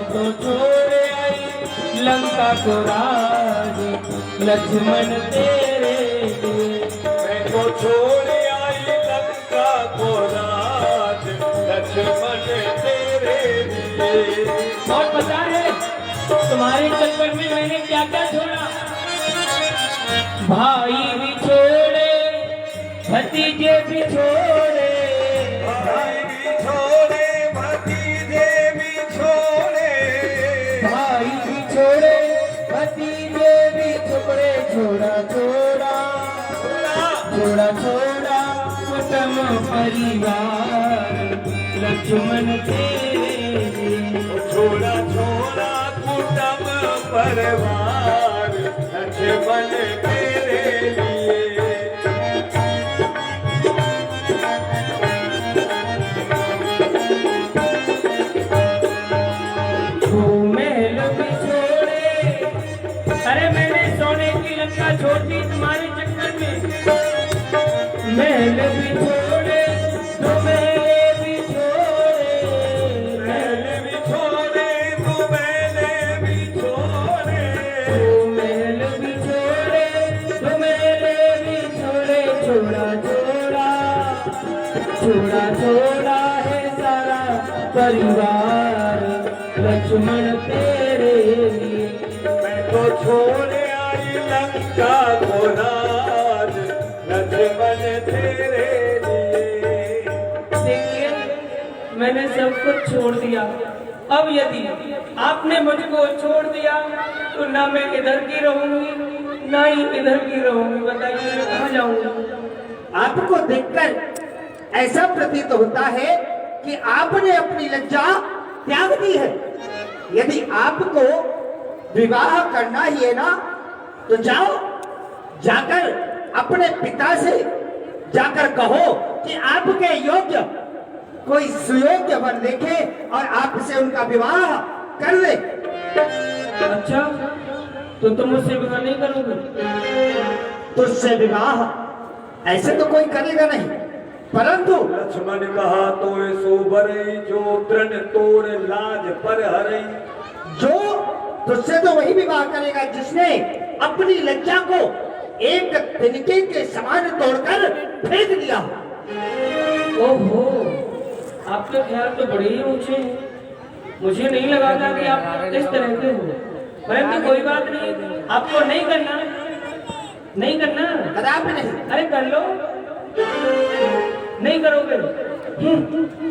तो छोड़ आई लंका को राज लक्ष्मण तेरे लिए। मैं तो छोड़ आई लंका को राज लक्ष्मण तेरे लिए। और पता है तुम्हारे चक्कर में मैंने क्या क्या छोड़ा। भाई भी छोड़े, भतीजे भी छोड़े, भाई भी छोड़े, भतीजे भी छोड़े, भाई भी छोड़े, भतीजे भी छोड़े, छोड़ा छोड़ा छोड़ा छोड़ा कुटुंब परिवार लक्ष्मण तेरे लिए। छोड़ा छोड़ा कुटुंब परिवार लक्ष्मण तेरे लिए। महल भी छोड़े, अरे मैंने सोने की लंका छोड़ दी तुम्हारे चक्कर में। महल भी छोड़े तो महल भी छोड़े, महल भी छोड़े तो महल भी छोड़े, तो महल भी छोड़े तो महल भी छोड़े, छोड़ा छोड़ा छोड़ा छोड़ा है सारा परिवार लक्ष्मण तेरे लिए। मैं तो छोड़ आई लंका को राज लक्ष्मण तेरे लिए। देखिए मैंने सब कुछ छोड़ दिया। अब यदि आपने मुझको छोड़ दिया तो ना मैं इधर की रहूंगी ना ही इधर की रहूंगी। बताइए मैं कहाँ जाऊंगी। आपको देखकर ऐसा प्रतीत होता है कि आपने अपनी लज्जा त्याग दी है। यदि आपको विवाह करना ही है ना तो जाओ, जाकर अपने पिता से जाकर कहो कि आपके योग्य कोई सुयोग्य वर देखे और आपसे उनका विवाह कर ले। अच्छा तो तुम मुझसे विवाह नहीं करोगे? तुझसे विवाह ऐसे तो कोई करेगा नहीं, परंतु लक्ष्मण कहा तो सोबरई जो तृण तोड़ लाज पर हरई। जो तुझसे तो वही विवाह करेगा जिसने अपनी लज्जा को एक तिनके के समान तोड़कर फेंक दिया हो। ओहो आपके ख्याल तो बड़े ही ऊंचे हैं। मुझे नहीं लगा था कि आप इस तरह के हो। परंतु कोई बात नहीं, आपको नहीं करना, नहीं करना। कदापि नहीं। अरे कर लो, नहीं करोगे?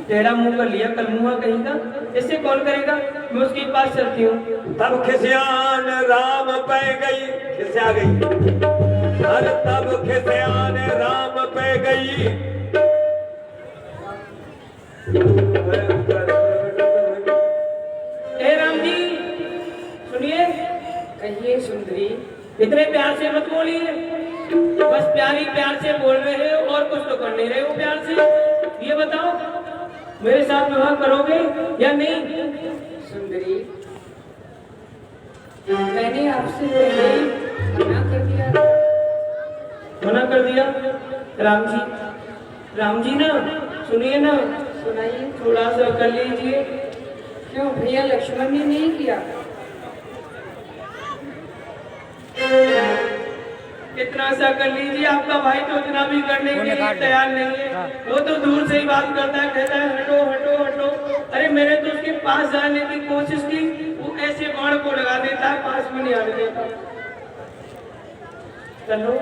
टेढ़ा मुंह कर लिया कल मुंह कहीं का। इससे कौन करेगा? मैं उसके पास चलती हूँ। तब खिसियान राम पै गई, खिसिया गई। अरे तब खिसियान राम पै गई। ए राम जी सुनिए। कहिए सुंदरी। इतने प्यार से मत बोलिए, बस प्यारी प्यार से बोल रहे हो और कुछ तो कर नहीं रहे हो प्यार से। ये बताओ मेरे साथ विवाह करोगे या नहीं? सुंदरी, मैंने आपसे पहले मना कर दिया। मना कर दिया? राम जी, राम जी ना सुनिए ना, सुनाइए। थोड़ा सा कर लीजिए। क्यों भैया लक्ष्मण ने नहीं किया? इतना सा कर लीजिए। आपका भाई तो इतना भी करने के लिए तैयार नहीं है। वो तो दूर से ही बात करता है, कहता है हटो हटो हटो। अरे मैंने तो उसके पास जाने की कोशिश की, वो ऐसे बाण को लगा देता है, पास में नहीं आने देता। चलो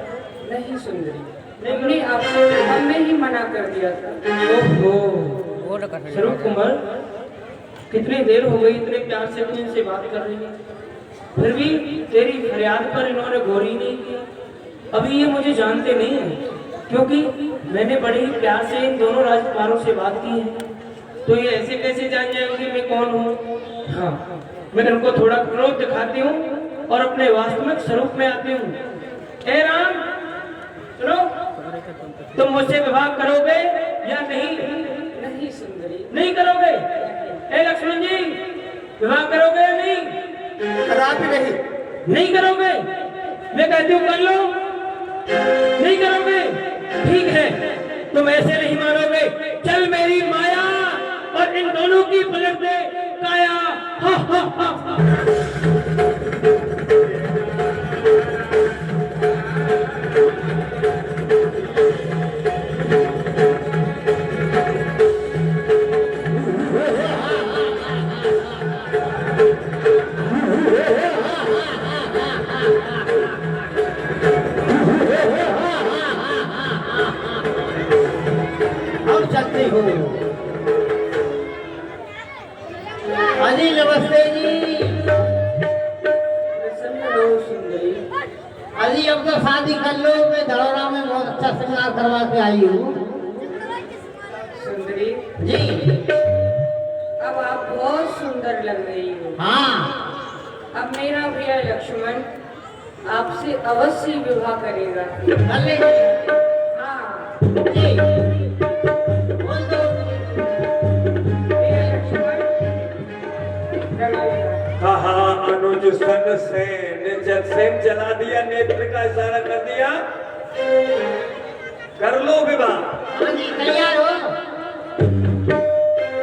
नहीं सुंदरी, हमने ही मना कर दिया था। ओहो स्वरूप कुमार, कितनी देर हो गई इतने प्यार से अपने इनसे बात कर रही है, फिर भी तेरी फरियाद पर इन्होंने गौर ही नहीं किया। अभी ये मुझे जानते नहीं है, क्योंकि मैंने बड़े ही प्यार से इन दोनों राजकुमारों से बात की है। तो ये ऐसे कैसे जान जाएंगे मैं कौन हूँ? हाँ, मैं इनको थोड़ा क्रोध दिखाती हूँ और अपने वास्तविक स्वरूप में आती हूँ। ए राम सुनो, तुम मुझसे विवाह करोगे या नहीं? नहीं सुंदरी, नहीं करोगे? ए लक्ष्मण जी, विवाह करोगे या नहीं? कदापि नहीं। नहीं करोगे? मैं कहती हूँ कर लो। नहीं करोगे? ठीक है, तुम ऐसे नहीं मानोगे। चल मेरी माया और इन दोनों की पलट दे काया। हा हा हाँ जी नमस्ते जी। प्रसन्न रहो सुंदरी। अजी अब तो शादी कर लो, मैं धड़ौरा में बहुत अच्छा श्रृंगार करवा के आई हूँ। सुंदरी जी अब आप बहुत सुंदर लग रही हो। हाँ। अब मेरा भैया लक्ष्मण आपसे अवश्य विवाह करेगा। कर लेंगे। हाँ जी बोल दो। भैया लक्ष्मण कर लेगा। कहा अनुज सन सेन चला दिया, नेत्र का इशारा कर दिया, कर लो विवाह। हाँ जी तैयार हो।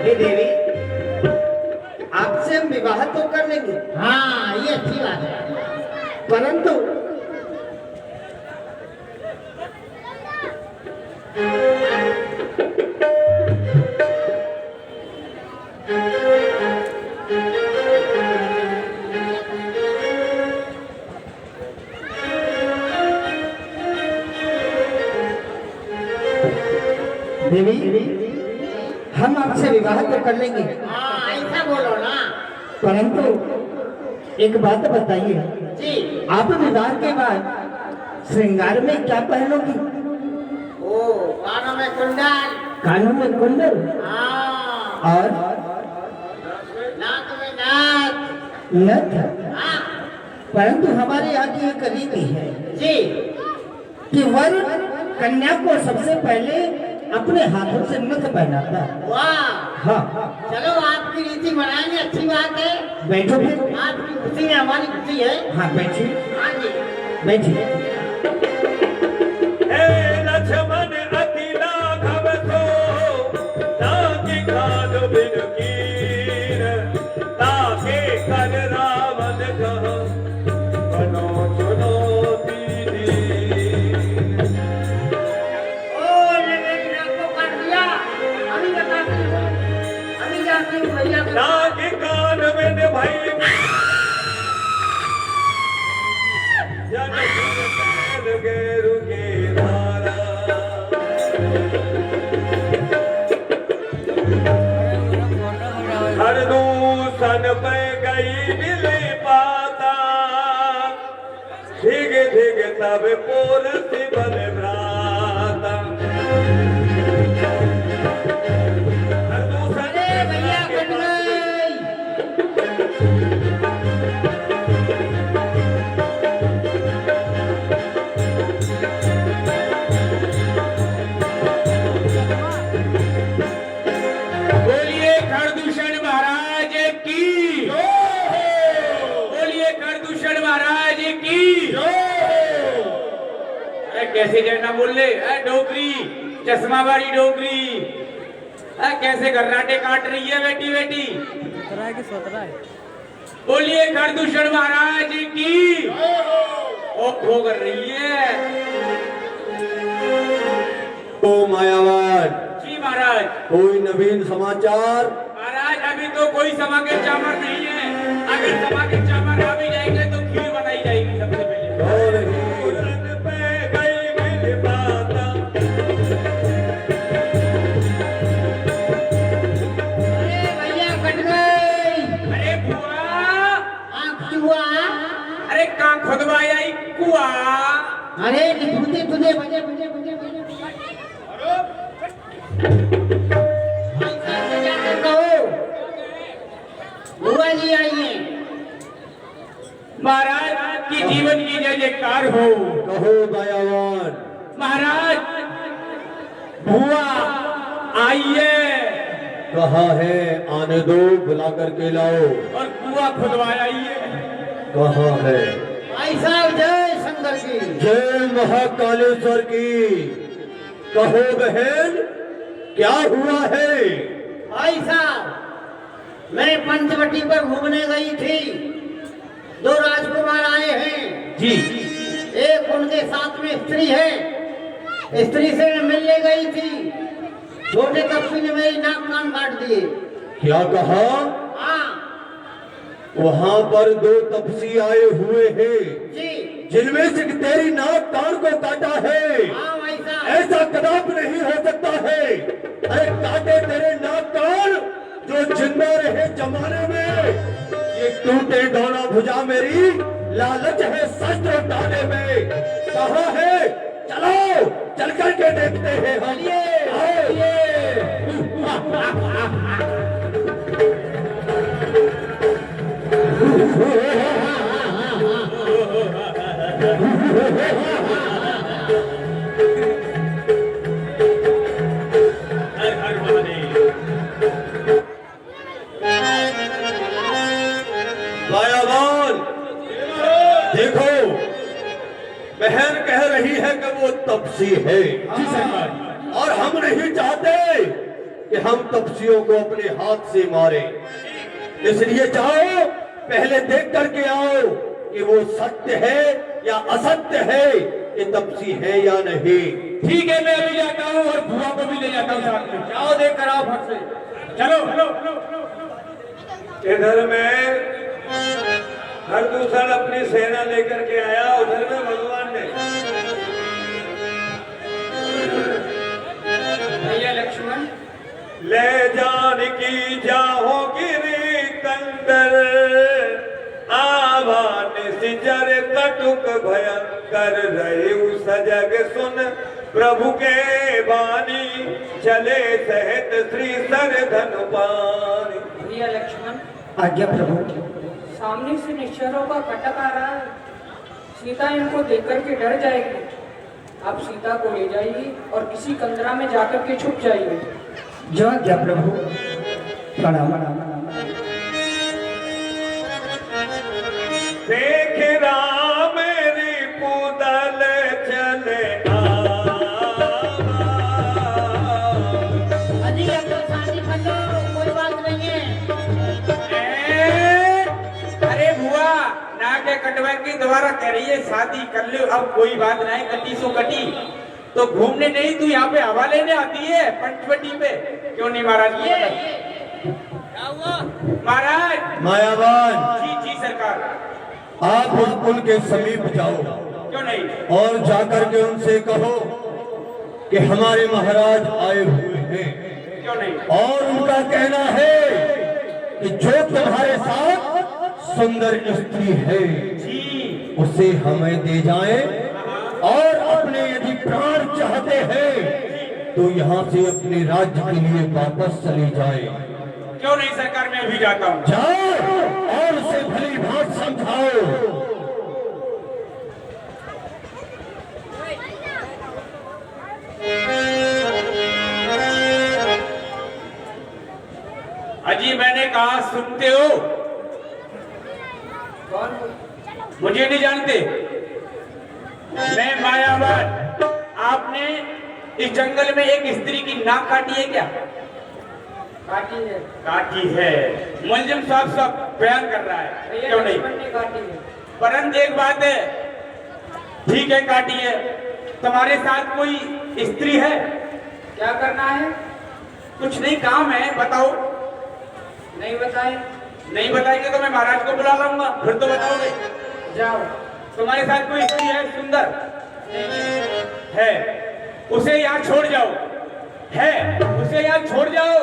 हे देवी, आपसे हम विवाह तो कर लेंगे, हाँ ये अच्छी बात है। परंतु देवी, हम आपसे विवाह तो कर लेंगे, हाँ ऐसा बोलो ना। परंतु एक बात बताइए, जी आप विवाह के बाद श्रृंगार में क्या पहनोगी? ओ कानों में कुंडल। कानों में कुंडल हाँ और नाक में नाक। नथ। हाँ परंतु हमारे यहाँ की एक रीति है जी कि वर कन्या को सबसे पहले अपने हाथों से नथ पहनाता है। वाह। हाँ, चलो आपकी रीति बनाएंगे, अच्छी बात है। बैठो फिर। आपकी खुशी है हमारी खुशी है। हाँ बैठिए, हाँ जी बैठिए। हे लक्ष्मण अति लाघव सो, ताकि काल बिन कीन, ताके कर रावण कह, बनो चुनौती दीन। ओ नवेद को कर दिया। अभी बताती हूँ, अभी जाती हूँ भैया के। ताकि काल बिन भई जन सुन गेरु के धारा। हर दूसन पे गई मिली पाता, धिग धिग तब पोर बल भ्राता। हर दूसन अरे भैया कट गई। बोलिए खरदूषण महाराज की। बोलिए खरदूषण महाराज की। अरे कैसे जैना बोल ले, डोगरी चश्मा वाली डोगरी, कैसे गर्राटे काट रही है बेटी बेटी। बोलिए खरदूषण महाराज की। ओ खो कर रही है। ओ मायावान, जी महाराज। कोई नवीन समाचार? महाराज अभी तो कोई समा के चामर नहीं है। अगर समा के चामर आ भी जाएंगे तो खीर बनाई जाएगी सबसे पहले। और पूरन पे गई मिल पाता। अरे भैया कट गई। अरे बुआ, आँख हुआ। अरे कहाँ खुदवाया कुआ। अरे तुझे तुझे बजे बजे बजे बजे कहो बुआ जी आइए। महाराज की जीवन की जय जयकार हो। कहो दयावान। महाराज बुआ आइए कहा है आने दो, बुला करके लाओ। और कुआ खुदवाया आइए। कहा है? भाई साहब जय शंकर की। जय महाकालेश्वर की। कहो बहन, क्या हुआ है? भाई साहब मैं पंचवटी पर घूमने गई थी, दो राजकुमार आए हैं जी। एक उनके साथ में स्त्री है, स्त्री से मैं मिलने गई थी, छोटे तपसी ने मेरी नाक कान काट दिए। क्या कहा? हाँ वहाँ पर दो तपसी आए हुए हैं जी। जिनमें से तेरी नाक कान को काटा है। हाँ भाई साहब। ऐसा कदापि नहीं हो सकता है। अरे काटे तेरे नाक कान, जो जो जिंदा रहे जमाने में। ये टूटे डोना भुजा मेरी लालच है शस्त्र उठाने में। कहाँ है? चलो चल करके देखते हैं हम। मायावान, देखो बहन कह रही है कि वो तपसी है। जी सरकार। और हम नहीं चाहते कि हम तपसियों को अपने हाथ से मारें। इसलिए जाओ पहले देख करके आओ कि वो सत्य है या असत्य है, कि तपसी है या नहीं। ठीक है, मैं अभी जाता हूँ और बुआ को भी ले जाता हूँ साथ में। जाओ देख कर आओ फट से। चलो। इधर में हर दूसरा अपनी सेना लेकर के आया, उधर में भगवान ने। भैया लक्ष्मण, ले जानकी जाहो गिरी कंदर, आवान सिजर कटुक भयंकर, रहे सजग सुन प्रभु के बानी, चले सहित श्री सर धनुपानी। भैया लक्ष्मण, आज्ञा प्रभु। सामने से निश्चरों का कटक आ रहा है। सीता इनको देख करके डर जाएगी। आप सीता को ले जाइए और किसी कंदरा में जाकर के छुप जाइए। जो आज्ञा प्रभु। प्रणाम। देख राम रिपुदल चले अजी अब तो शादी कर लो, कोई बात नहीं है। अरे बुआ ना के कटवा की दोबारा कह रही है शादी कर लो, अब कोई बात नहीं, कटी सो कटी। तो घूमने नहीं तू यहाँ पे हवा लेने आती है पंचवटी पे, क्यों नहीं महाराज? महाराज। मायावान, जी सरकार। आप उस पुल के समीप जाओ। क्यों नहीं? और जाकर के उनसे कहो कि हमारे महाराज आए हुए हैं। क्यों नहीं? और उनका कहना है कि जो तुम्हारे साथ सुंदर स्त्री है जी, उसे हमें दे जाएं, और अपने यदि प्राण चाहते हैं तो यहाँ से अपने राज्य के लिए वापस चले जाए। क्यों नहीं सरकार, मैं अभी जाता हूँ। जाओ और उसे भली भांत समझाओ। अजी मैंने कहा सुनते हो? कौन? मुझे नहीं जानते? मैं मायावान। आपने इस जंगल में एक स्त्री की नाक काटी है क्या? काटी है। काटी है। मुलजिम साहब सब बयान कर रहा है। भैया क्यों नहीं? लक्ष्मण ने काटी है। परंतु एक बात है, ठीक है काटी है, तुम्हारे साथ कोई स्त्री है? क्या करना है? कुछ नहीं, काम है, बताओ। नहीं बताए? नहीं बताएंगे तो मैं महाराज को बुला लाऊंगा, फिर तो बताओगे। जाओ। तुम्हारे साथ कोई स्त्री है सुंदर? है, उसे यहाँ छोड़ जाओ। है, उसे यहाँ छोड़ जाओ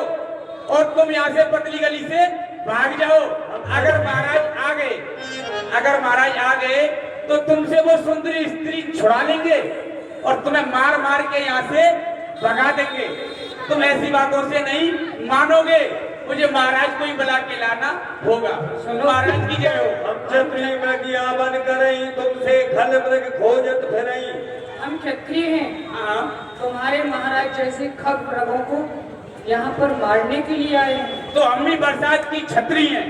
और तुम यहाँ से पतली गली से भाग जाओ। अगर महाराज आ गए तो तुमसे वो सुंदरी स्त्री छुड़ा लेंगे और तुम्हें मार मार के यहाँ से भगा देंगे। तुम ऐसी बातों से नहीं मानोगे, मुझे महाराज को ही बुला के लाना होगा। सुनो, महाराज की जय हो। हम क्षत्रिय मृगिया बन करई, तुमसे खल मृग खोजत फिरई। हम क्षत्रिय हैं। हाँ, तुम्हारे महाराज जैसे खग मृगों को यहाँ पर मारने के लिए आए हैं। तो हम भी बरसात की छतरी हैं।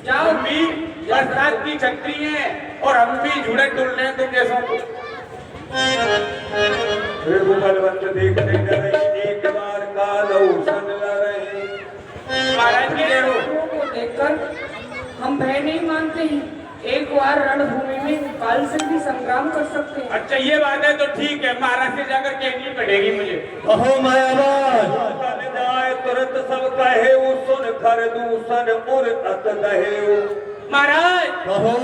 जाओ। हम भी बरसात की छतरी हैं और हम भी जुड़े टुल रहे हैं तुम जैसों को। बलवंत देखने डरई, एक बार कालौ सन लरई। महाराज की जय हो। को देखकर हम भय नहीं मानते हैं। एक बार रणभूमि में काल से भी संग्राम कर सकते हैं। अच्छा ये बात है तो ठीक है, महाराज से जाकर कहनी पड़ेगी मुझे। कहो मायावान, तन जाए तुरंत सब कहे, सुन खर दूसन उर अत दहे। महाराज कहो।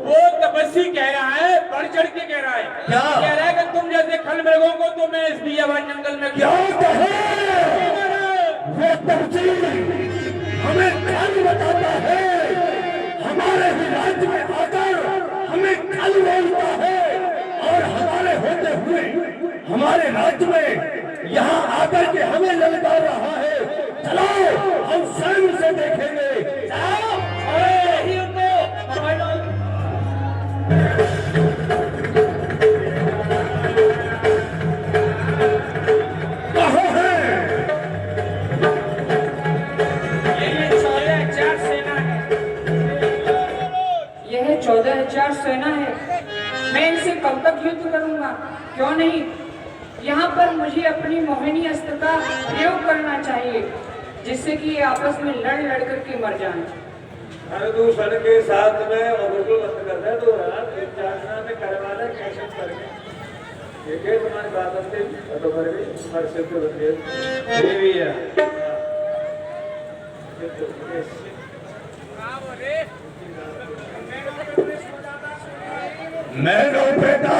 वो तपस्वी कह रहा है, बढ़ चढ़ के कह रहा है। क्या? कह रहा है कि तुम जैसे खल मृगों को तो मैं इस बियाबान जंगल में क्या कहे? वो तफसील हमें कल बताता है, हमारे ही राज्य में आकर हमें कल बोलता है, और हमारे होते हुए हमारे राज्य में यहाँ आकर के हमें ललकार रहा है। चलो हम स्वयं से देखेंगे। चलो यही उनको पकड़ लो। कहाँ है? यह 14,000 सेना है। यह 14,000 सेना है। मैं इनसे कब तक युद्ध करूंगा? क्यों नहीं, यहाँ पर मुझे अपनी मोहिनी अस्त्र का प्रयोग करना चाहिए, जिससे कि ये आपस में लड़ लड़ करके मर जाएं। अरे तू सड़ के साथ में और बिल्कुल बंद कर दे। तो रात 4 में करवाना कैसे करके ये के तुम्हारी बात होती तो कर भी हर से तो बन गए ये भी है। मैं रो बेटा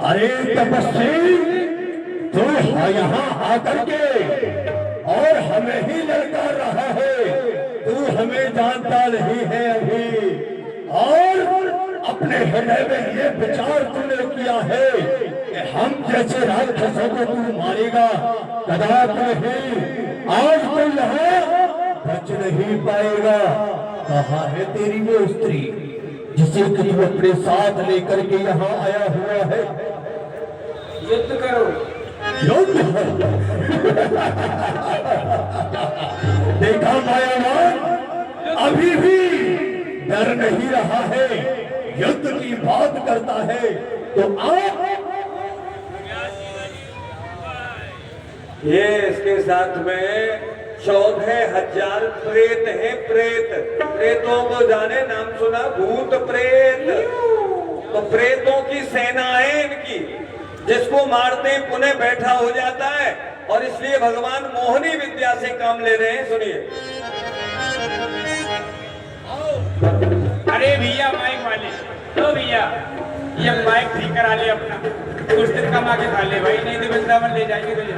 अरे तपस्वी, तू यहाँ आकर के और हमें ही ललकार रहा है। तू हमें जानता नहीं है अभी, और अपने हृदय में ये विचार तूने किया है कि हम जैसे राक्षसों को तू मारेगा, कदापि नहीं। आज तो यहाँ बच नहीं पाएगा। कहाँ है तेरी वो स्त्री जिसे कि तू अपने साथ लेकर के यहाँ आया हुआ है? युद्ध करो। युद्ध देखा मायावान, अभी भी डर नहीं रहा है, युद्ध की बात करता है। तो आप ये इसके साथ में 14,000 प्रेत हैं। प्रेतों को जाने, नाम सुना? भूत प्रेत। तो प्रेतों की सेना है इनकी, जिसको मारते ही पुनः बैठा हो जाता है, और इसलिए भगवान मोहिनी विद्या से काम ले रहे हैं। सुनिए। अरे भैया माइक वाले, तो भैया ये माइक ठीक करा ले अपना, कुछ दिन कमा के खा ले भाई, नहीं तो वृंदावन ले जाएंगे तुझे।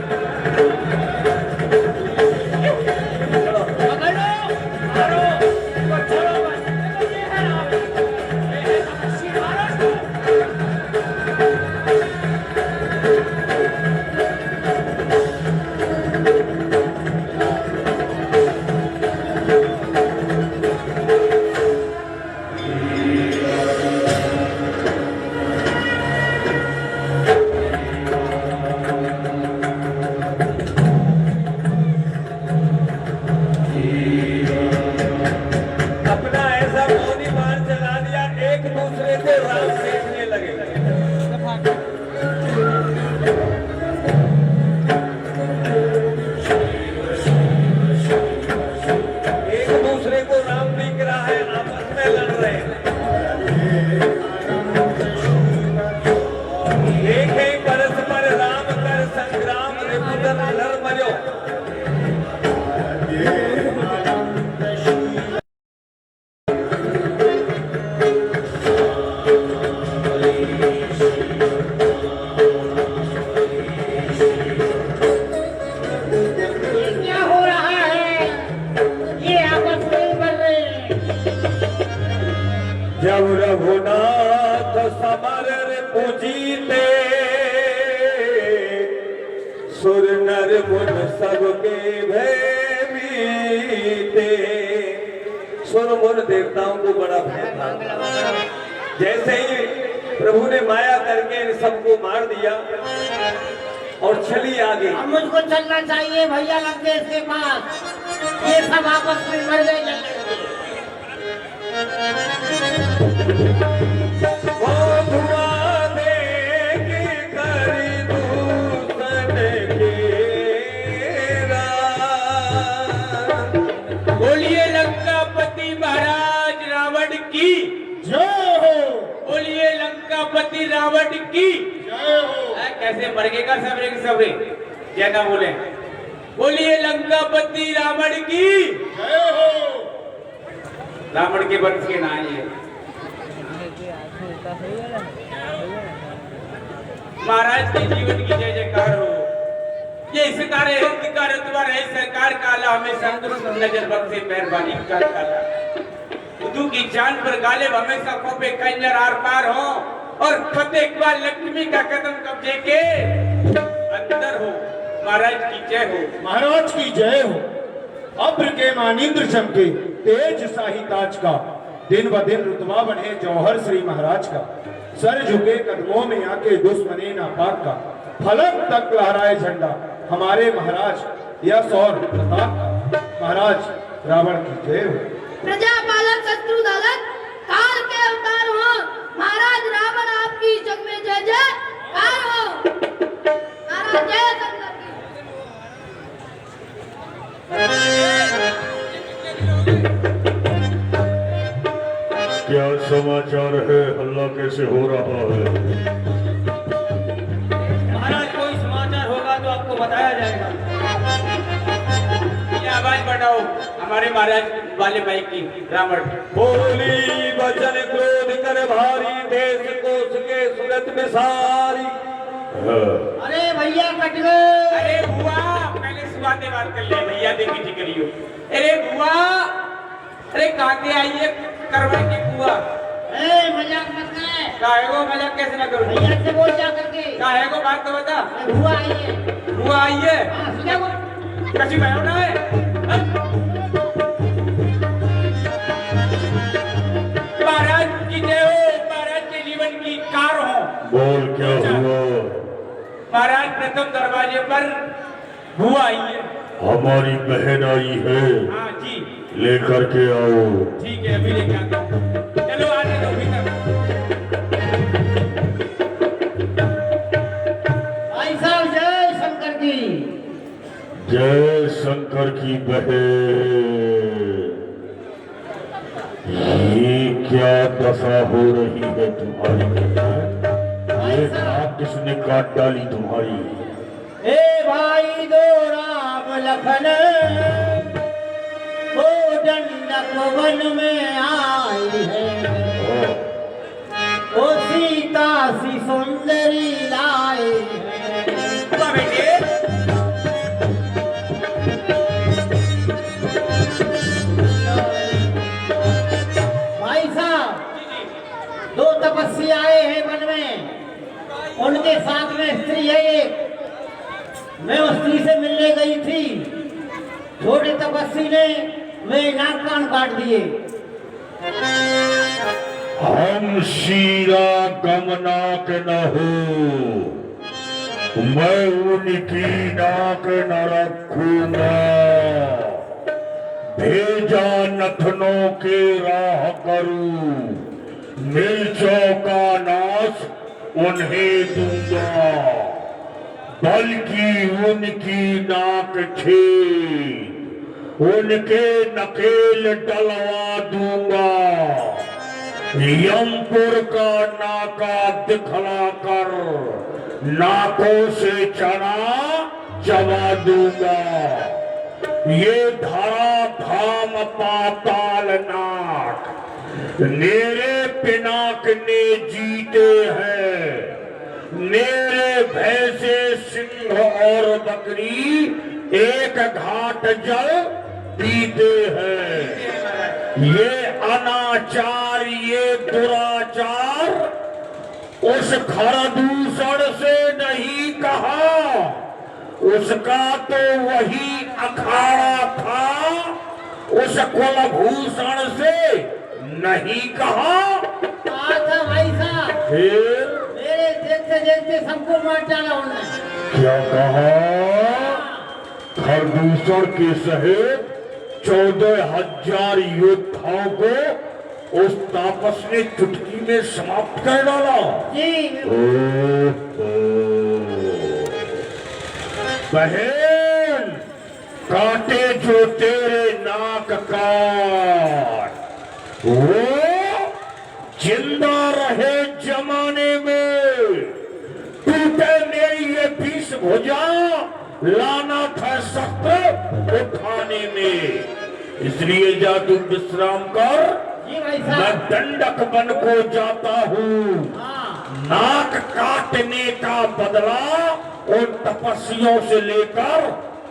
जब रघुनाथ समर पूजीते, सुर नर मुन सबके भय बीते। सुर मुन देवताओं को बड़ा भय था। जैसे ही प्रभु ने माया करके इन सबको मार दिया और चली आगे। अब मुझको चलना चाहिए भैया लंकेश के पास, ये सब आपस में मर गए जंगल में। वो धुआं देगी करी दूषण केरा। बोलिए लंकापति महाराज रावण की जय हो। बोलिए लंकापति रावण की जय हो। कैसे मर गएगा सबरे के सबरे, क्या ना बोले। बोलिए लंकापति रावण की जय हो। रावण के वंश के ना ये महाराज के जीवन की जय जयकार हो। ये सितारे हिंद का रुतबा रहे सरकार का अल्लाह हमेशा नजर बख्शे मेहरबानी कर काला। उर्दू की जान पर गालिब हमेशा खोपे कंजर आर पार हो और फतेह इकबाल लक्ष्मी का कदम कब्जे के अंदर हो। महाराज की जय हो। महाराज की जय हो। अब्र के मानिंद्र चमके तेज शाही ताज का, दिन ब दिन रुतबा बने जौहर श्री महाराज का। सर झुके कदमों में आके दुश्मने नापाक का, फलक तक लहराए झंडा हमारे महाराज यश और प्रताप का। महाराज रावण की जय हो। प्रजा पालक शत्रु दलक काल के अवतार हो। महाराज रावण आपकी जग में जय जयकार हो। महाराज जय शंकर क्या समाचार है? हल्ला कैसे हो रहा है? महाराज कोई समाचार होगा तो आपको बताया जाएगा। ये आवाज बढ़ाओ हमारे महाराज वाले भाई की। रावण बोली वचन क्रोध कर भारी, देश कोष के सुरत में सारी। अरे भैया कट गए। अरे बुआ पहले सुहाते बात कर ले भैया देखी ठीक करियो। अरे बुआ अरे काके आई है करवा के बुआ। ए मजाक मत कर। काहे को मजाक कैसे ना करूं? भैया से बोल जा करके। काहे को बात तो बता। हुआ आई है। बुआ आई है हाँ सीधा बोल। कसी भयो ना है। महाराज की जय हो। महाराज के जीवन की कार हो। बोल क्या हुआ? महाराज प्रथम दरवाजे पर बुआ आई है। हमारी बहन आई है, हाँ जी लेकर के आओ। ठीक है अभी लेके आता हूँ। चलो आने दो भीतर। भाई साहब जय शंकर की। जय शंकर की बहन। ये क्या दशा हो रही है तुम्हारी? ये नाक किसने काट डाली तुम्हारी? ए भाई दो राम लखन वो दंडक वन में आई है। ओ सीता सी सुंदरी लाई है। बुआ बेटे भाई साहब दो तपस्वी आए हैं वन में, उनके साथ में स्त्री है एक। मैं उस स्त्री से मिलने गई थी। छोटे तपस्वी ने मेरे नाक कान काट दिए। हम शीरा गमनाक न हो, मैं उनकी नाक न रखूंगा। भेजा नथनों के राह करूं, मिर्चों का नाश उन्हें दूंगा, बल्कि उनकी नाक छेद उनके नकेल डलवा दूंगा। यमपुर का नाका दिखला कर नाकों से चना चबा दूंगा। ये धरा धाम पाताल नाक मेरे पिनाक ने जीते हैं। मेरे भैंसे सिंह और बकरी एक घाट जल पीते हैं। ये अनाचार ये दुराचार उस खरदूषण से नहीं कहा, उसका तो वही अखाड़ा था। उस कुलभूषण से नहीं कहा। अच्छा भाई साहब फिर मेरे देखते देखते सबको मार डाला उन्होंने। क्या कहा? खरदूषण के सहित 14,000 योद्धाओं को उस तापस ने चुटकी में समाप्त कर डाला। जी बहन काटे जो तेरे नाक काट, वो जिंदा रहे जमाने में। टूटे मेरी ये 20 भुजा, लाना था सख्त उठाने में। इसलिए जा तू विश्राम कर, जी भाई साहब। मैं दंडक बन को जाता हूँ, हाँ नाक काटने का बदला उन तपस्वियों से लेकर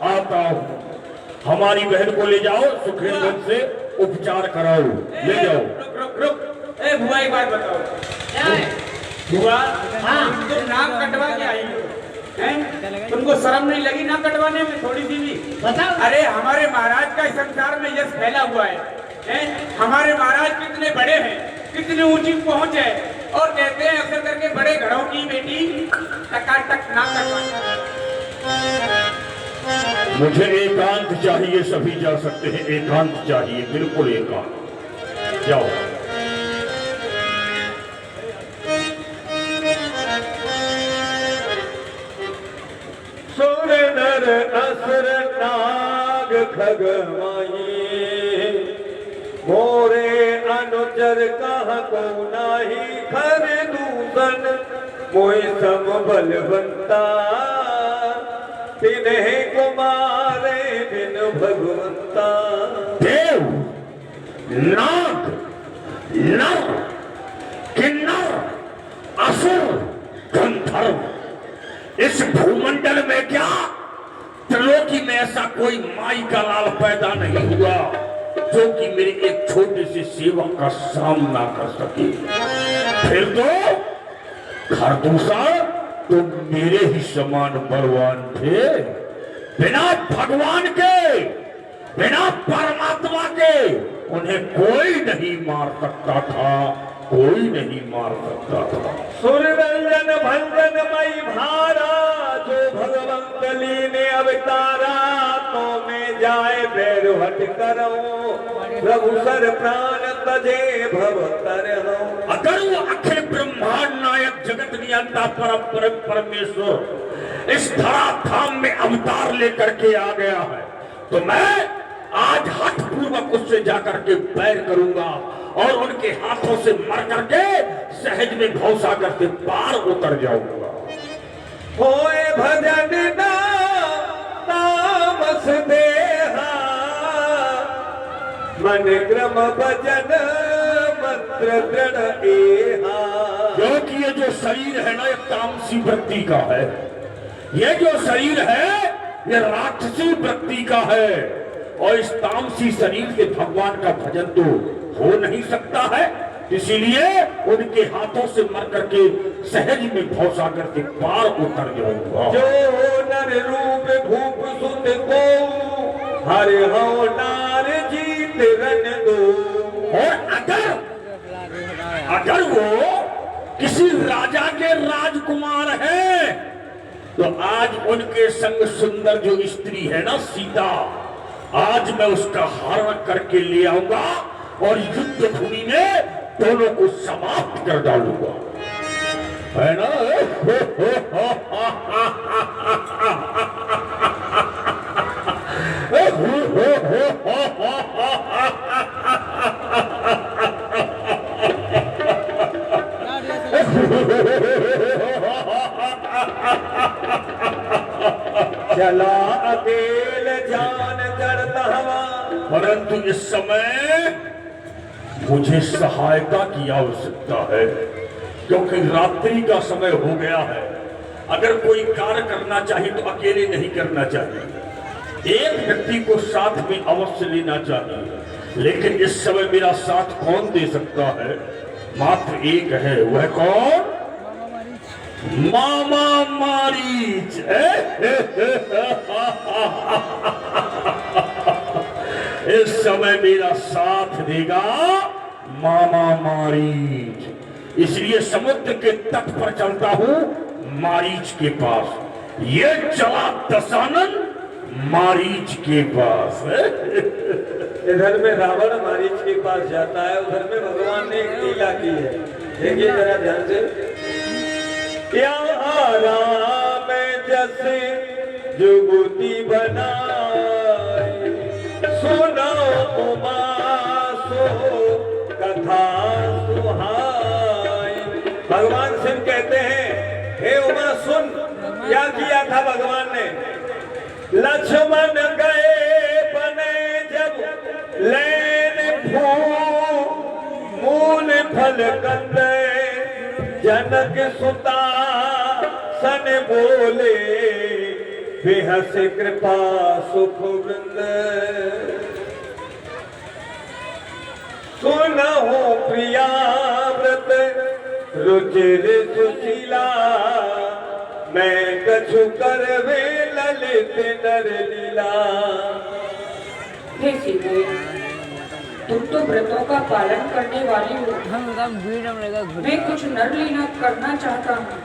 आता हूँ। हमारी बहन को ले जाओ, सुखेलगंज से उपचार कराओ, ले जाओ। रुक रुक रुक, ए बुआ एक बात बताओ। क्या है? बुआ, हाँ। तुम नाक कटवा के आई हो, हैं? तुमको शर्म नहीं लगी नाक कटवाने में थोड़ी सी भी? बताओ। अरे हमारे महाराज का इस संसार में यश फैला हुआ है, हैं? हमारे महाराज कितने बड़े हैं, कितनी ऊंची पहुंच है, और कहते हैं अक्सर करके बड़े घरों की बेटी टकाटक नाक कटवा। मुझे एकांत चाहिए, सभी जा सकते हैं। एकांत चाहिए, बिल्कुल एकांत। जाओ। सुर नर असुर नाग खगमाई, मोरे अनुचर कह को नाही खर दूषण, मोहि सम बलवंता तिन्हे कुमारे बिन भगवंता। देव, नाग, नर, किन्नर, असुर, गंधर्व, इस भूमंडल में क्या त्रिलोकी में ऐसा कोई माई का लाल पैदा नहीं हुआ जो कि मेरे एक छोटे से सेवक का सामना कर सके। फिर तो खरदूषा तो मेरे ही समान बलवान थे। बिना भगवान के, बिना परमात्मा के उन्हें कोई नहीं मार सकता था, कोई नहीं मार सकता था। सुररंजन भंजन मई भारा, जो भगवंत लीने अवतारा, तो में जाए भैर हट करो, प्रभु सर प्राण तजे भव तरहु। अगर वो अखिल ब्रह्मांड नायक जगत नियंता परम परमेश्वर इस धरा धाम में अवतार लेकर के आ गया है, तो मैं आज हठ पूर्वक उससे जाकर के बैर करूंगा और उनके हाथों से मर करके सहज में भवसागर से पार उतर जाऊंगा। होए भजन ना तामस देहा, मन क्रम भजन मंत्र दृढ़ एहा। क्योंकि ये जो शरीर है ना, ये तामसी वृत्ति का है। ये जो शरीर है ये राक्षसी वृत्ति का है, और इस तामसी शरीर से भगवान का भजन तो हो नहीं सकता है। इसीलिए उनके हाथों से मर करके सहज में भवसागर से पार उतर जाऊंगा। जो नर रूप भूप सुत को, हरे हो नार जीत रन दो। और अगर वो किसी राजा के राजकुमार है, तो आज उनके संग सुंदर जो स्त्री है ना सीता, आज मैं उसका हरण करके ले आऊंगा और युद्ध भूमि में दोनों को समाप्त कर डालूंगा, है ना? चला अकेल जान जड़ता हवा। परंतु इस समय मुझे सहायता की आवश्यकता है, क्योंकि रात्रि का समय हो गया है। अगर कोई कार्य करना चाहिए तो अकेले नहीं करना चाहिए, एक व्यक्ति को साथ में अवश्य लेना चाहिए। लेकिन इस समय मेरा साथ कौन दे सकता है? मात्र एक है। वह कौन? मामा मारीच। इस समय मेरा साथ देगा मामा मारीच। इसलिए समुद्र के तट पर चलता हूं, मारीच के पास। ये चला दशानन मारीच के पास। इधर में रावण मारीच के पास जाता है, उधर में भगवान ने एक लीला की है। देखिए जरा ध्यान से। राम जैसे जुगुती बनाई, सुनो उमा सो कथा सुहाई। भगवान शिव कहते हैं, हे उमा सुन, क्या किया था भगवान ने। लक्ष्मण गए बने जब लेन फूल, कल कंदे जनक सुता सन बोले बेहस कृपा सुख वृंद सुनहु प्रिया व्रत रुचिर सुशीला मैं कछु करवे ललित नर लीला। हे सीते, तुम तो व्रतों का पालन करने वाली हो। मैं कुछ नर लीला करना चाहता हूँ।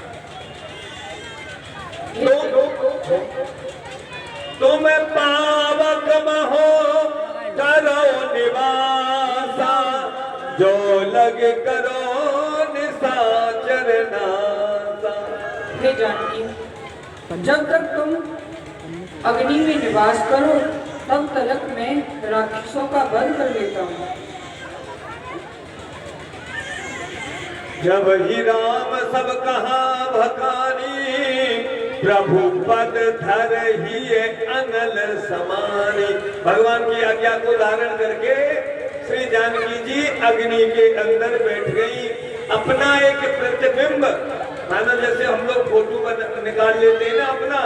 तुम पावक महो करो निवासा जो लग करो निशाचर नासा। हे जानकी, जब तक तुम अग्नि में निवास करो तब तक मैं राक्षसों का वध कर लेता हूँ। जब ही राम सब कहा भकानी प्रभु पद धर ही अनल समानी। भगवान की आज्ञा को धारण करके श्री जानकी जी अग्नि के अंदर बैठ गई। अपना एक प्रतिबिंब मानो जैसे हम लोग फोटो निकाल लेते हैं ना अपना,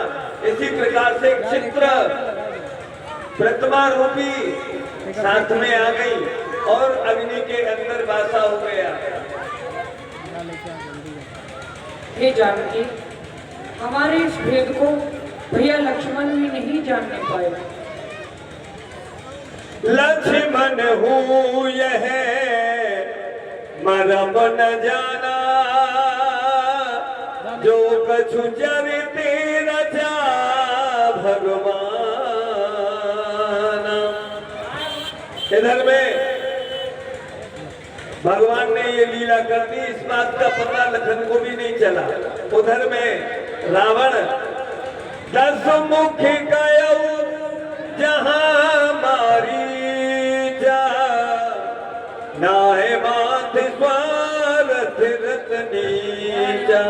इसी प्रकार से चित्र प्रतिमा रूपी साथ में आ गई और अग्नि के अंदर वासा हो गया। हे जानकी, हमारे इस भेद को भैया लक्ष्मण भी नहीं जानने पाए। लक्ष्मण हूँ यह मरम न जाना जो कछु चरिते रचा भगवान। इधर में भगवान ने ये लीला कर दी, इस बात का पता लखन को भी नहीं चला। उधर में रावण 10 मुख गयो जहां मारी जा नाहे माथ स्वार्थ रतनीचा।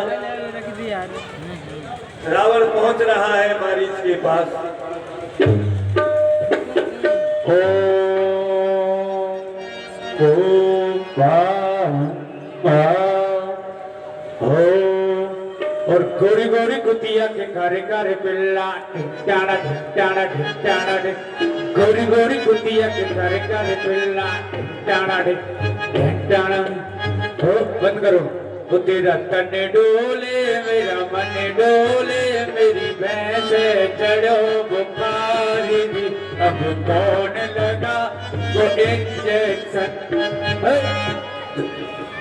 रावण पहुंच रहा है मारीच के पास। और गोरी गोरी कुतिया के कारे कारे पिल्ला ढिकाना ढिकाना ढिकाना गोरी गोरी कुतिया के कारे कारे पिल्ला ढिकाना ढिकाना। हो बंद करो। वो तेरा तन डोले मेरा मन डोले मेरी भैंस चढ़ो बुखारी भी अब कौन लगा वो इंजेक्शन।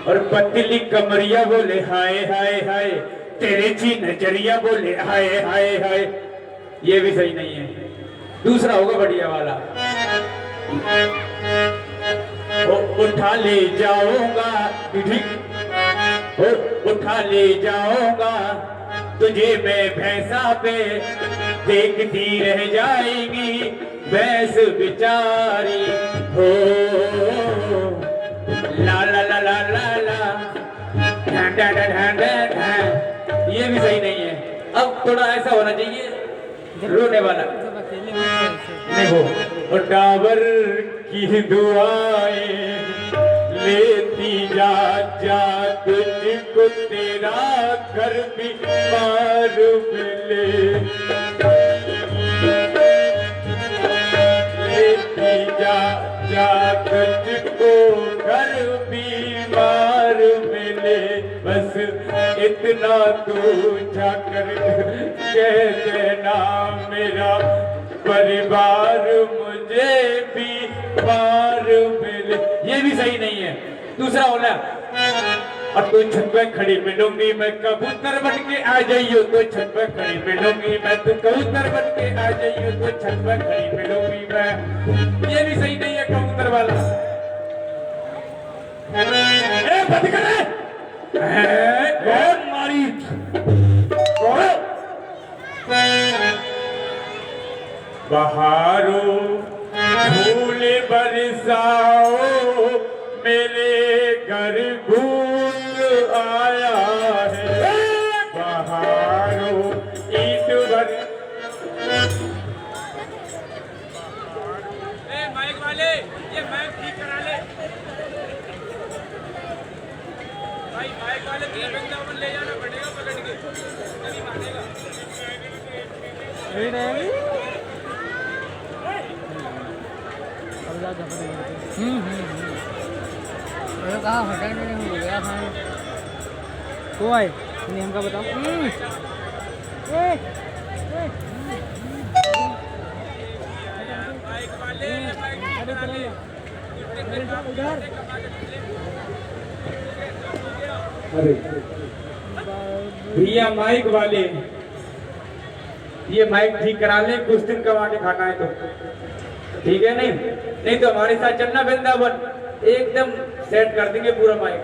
और पतली कमरिया बोले हाय हाय हाय तेरे जी नजरिया बोले हाय हाय हाय। ये भी सही नहीं है, दूसरा होगा बढ़िया वाला। उठा ले जाऊंगा उठा ले जाऊंगा तुझे मैं भैंसा पे देखती रह जाएगी भैंस बिचारी हो। ला ला ला ला ला ला ढा ढा ढा ढा ढा। ये भी सही नहीं है। अब थोड़ा ऐसा होना चाहिए रोने वाला। देखो डाबर की दुआएं लेती जा जा तुझको तेरा घर भी पार मिले। लेती जा जा तुझको घर भी पार मिले। बस इतना तू जाकर कह देना मेरा परिवार मुझे भी पार मिले। ये भी सही नहीं है, दूसरा होना। और तू छत पे खड़ी मिलूंगी मैं कबूतर बन के आ जाइयो तो छत पे खड़ी मिलूंगी मैं तू कबूतर बन के आ जाइयो तो छत पे खड़ी मिलूंगी मैं। ये भी सही नहीं है कबूतर वाला। ए बंद कर कौन मारी बहारो फूल बरसाओ मेरे घर भूत आया है। बहारो ईट भर माइक वाले ये माइक ठीक करा ले। कहा होटल में हो गया खाना को आए नियम का बताओ। भैया माइक वाले ये माइक ठीक करा लें, कुछ दिन कमा के खाना है तो ठीक है। नहीं तो हमारे साथ चलना वृंदावन, एकदम सेट कर देंगे पूरा माइक।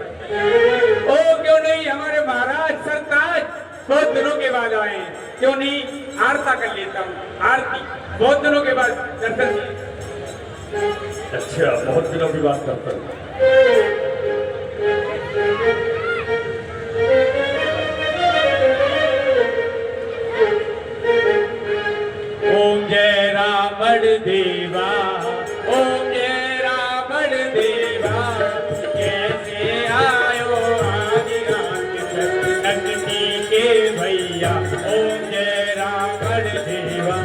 ओ क्यों नहीं, हमारे महाराज सरताज बहुत दिनों के बाद आए हैं, क्यों नहीं आरता कर लेता हूँ। आरती बहुत दिनों के बाद दर्शन। अच्छा, बहुत दिनों की बात करता हूँ। ओम जय रावण देवा, ओम जय रावण देवा, कैसे आयो आदि नंदी के भैया। ओम जय रावण देवा।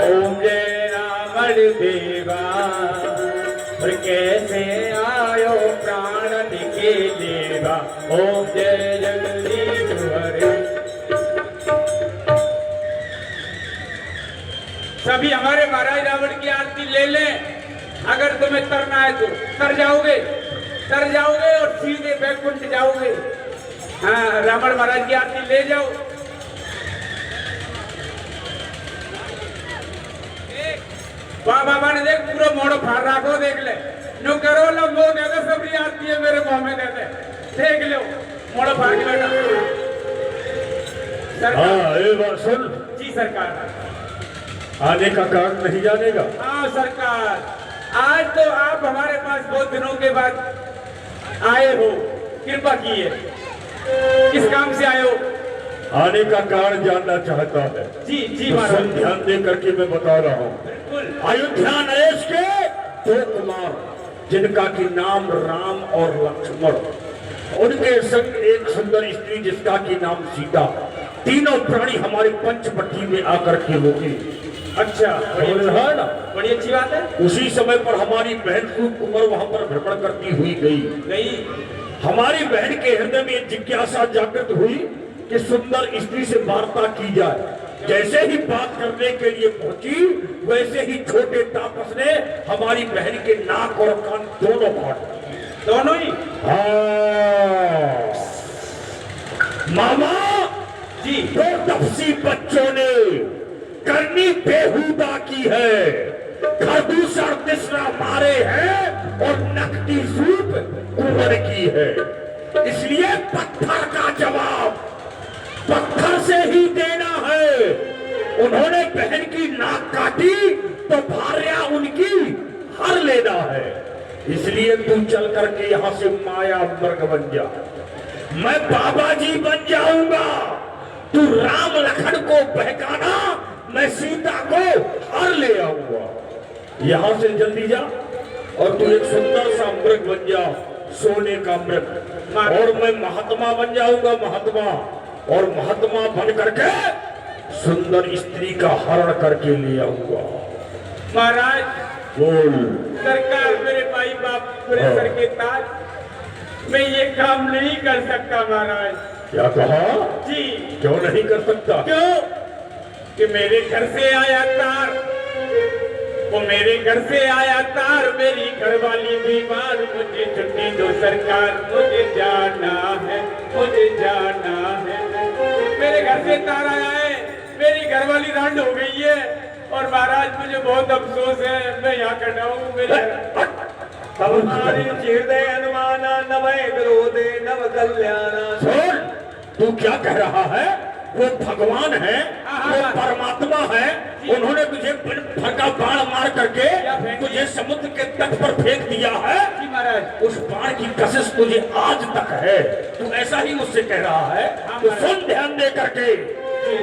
ओम जय रावण देवा, कैसे आयो प्राण के देवा। ओम जय जगदीश हरे। सभी हमारे महाराज रावण की आरती ले लें। अगर तुम्हें तरना है तो तर जाओगे और सीधे बैकुंठ जाओगे। हाँ, रावण महाराज की आरती ले जाओ। वाह बाबा ने देख पूरा मोड़ फाड़ रखो, देख ले नो करो लो वो दे दे, सबरी आती है मेरे मुंह में दे दे, देख लो मोड़ फाड़ के बैठा। हाँ, एक बार सुन। जी सरकार। आने का कारण नहीं जानेगा। हाँ सरकार, आज तो आप हमारे पास बहुत दिनों के बाद आए हो, कृपा की है। किस काम से आए हो? आने का कारण जानना चाहता है। जी तो महाराज। सुन, ध्यान दे करके मैं बता रहा हूँ। अयोध्या नरेश के दो कुमार, जिनका की नाम राम और लक्ष्मण, उनके संग एक सुंदर स्त्री जिसका की नाम सीता, तीनों प्राणी हमारी पंचवटी में आकर के रोके। अच्छा, बड़ी अच्छी बात है। उसी समय पर हमारी बहन कुंवर वहां पर भ्रमण करती हुई गई। हमारी बहन के हृदय में जिज्ञासा जागृत हुई कि सुंदर स्त्री से वार्ता की जाए। जैसे ही बात करने के लिए पहुंची, वैसे ही छोटे तापस ने हमारी बहन के नाक और कान दोनों काट दिए। दोनों ही? हाँ मामा जी। दो तपसी बच्चों ने करनी बेहुदा की है, खरदूसर तीसरा मारे हैं और नकदी सूप कुंवर की है। इसलिए पत्थर का जवाब पत्थर से ही देना है। उन्होंने बहन की नाक काटी तो भार्या उनकी हर लेना है। इसलिए तू चल करके यहाँ से माया मृग बन जा, मैं बाबा जी बन जाऊंगा। तू राम लखन को बहकाना, मैं सीता को हर ले आऊंगा। यहाँ से जल्दी जा और तू एक सुंदर सा मृग बन जा, सोने का मृग, और मैं महात्मा बन जाऊंगा, महात्मा। और महात्मा बन करके सुंदर स्त्री का हरण करके ले आऊंगा। महाराज बोल। सरकार, मेरे भाई बाप मेरे सर के ताज, मैं ये काम नहीं कर सकता महाराज। क्या कहा? जी। क्यों नहीं कर सकता? क्यों कि मेरे घर से आया तार, वो मेरे घर से आया तार, मेरी घरवाली बीमार, मुझे छुट्टी दो सरकार, मुझे जाना है, मुझे जाना है। मेरे घर से तार आया है, मेरी घरवाली रांड हो गई है और महाराज मुझे बहुत अफसोस है, मैं यहाँ खड़ा हूँ। मेरे हमारी हृदय अनुमाना नवय क्रोधे नव कल्याणा। सुन, तू क्या कह रहा है? वो भगवान है, वो परमात्मा है। उन्होंने तुझे फटा बाण मार करके तुझे समुद्र के तट पर फेंक दिया है। जी महाराज। उस बाण की कशिश तुझे आज तक है। तू ऐसा ही मुझसे कह रहा है? तो सुन ध्यान दे करके,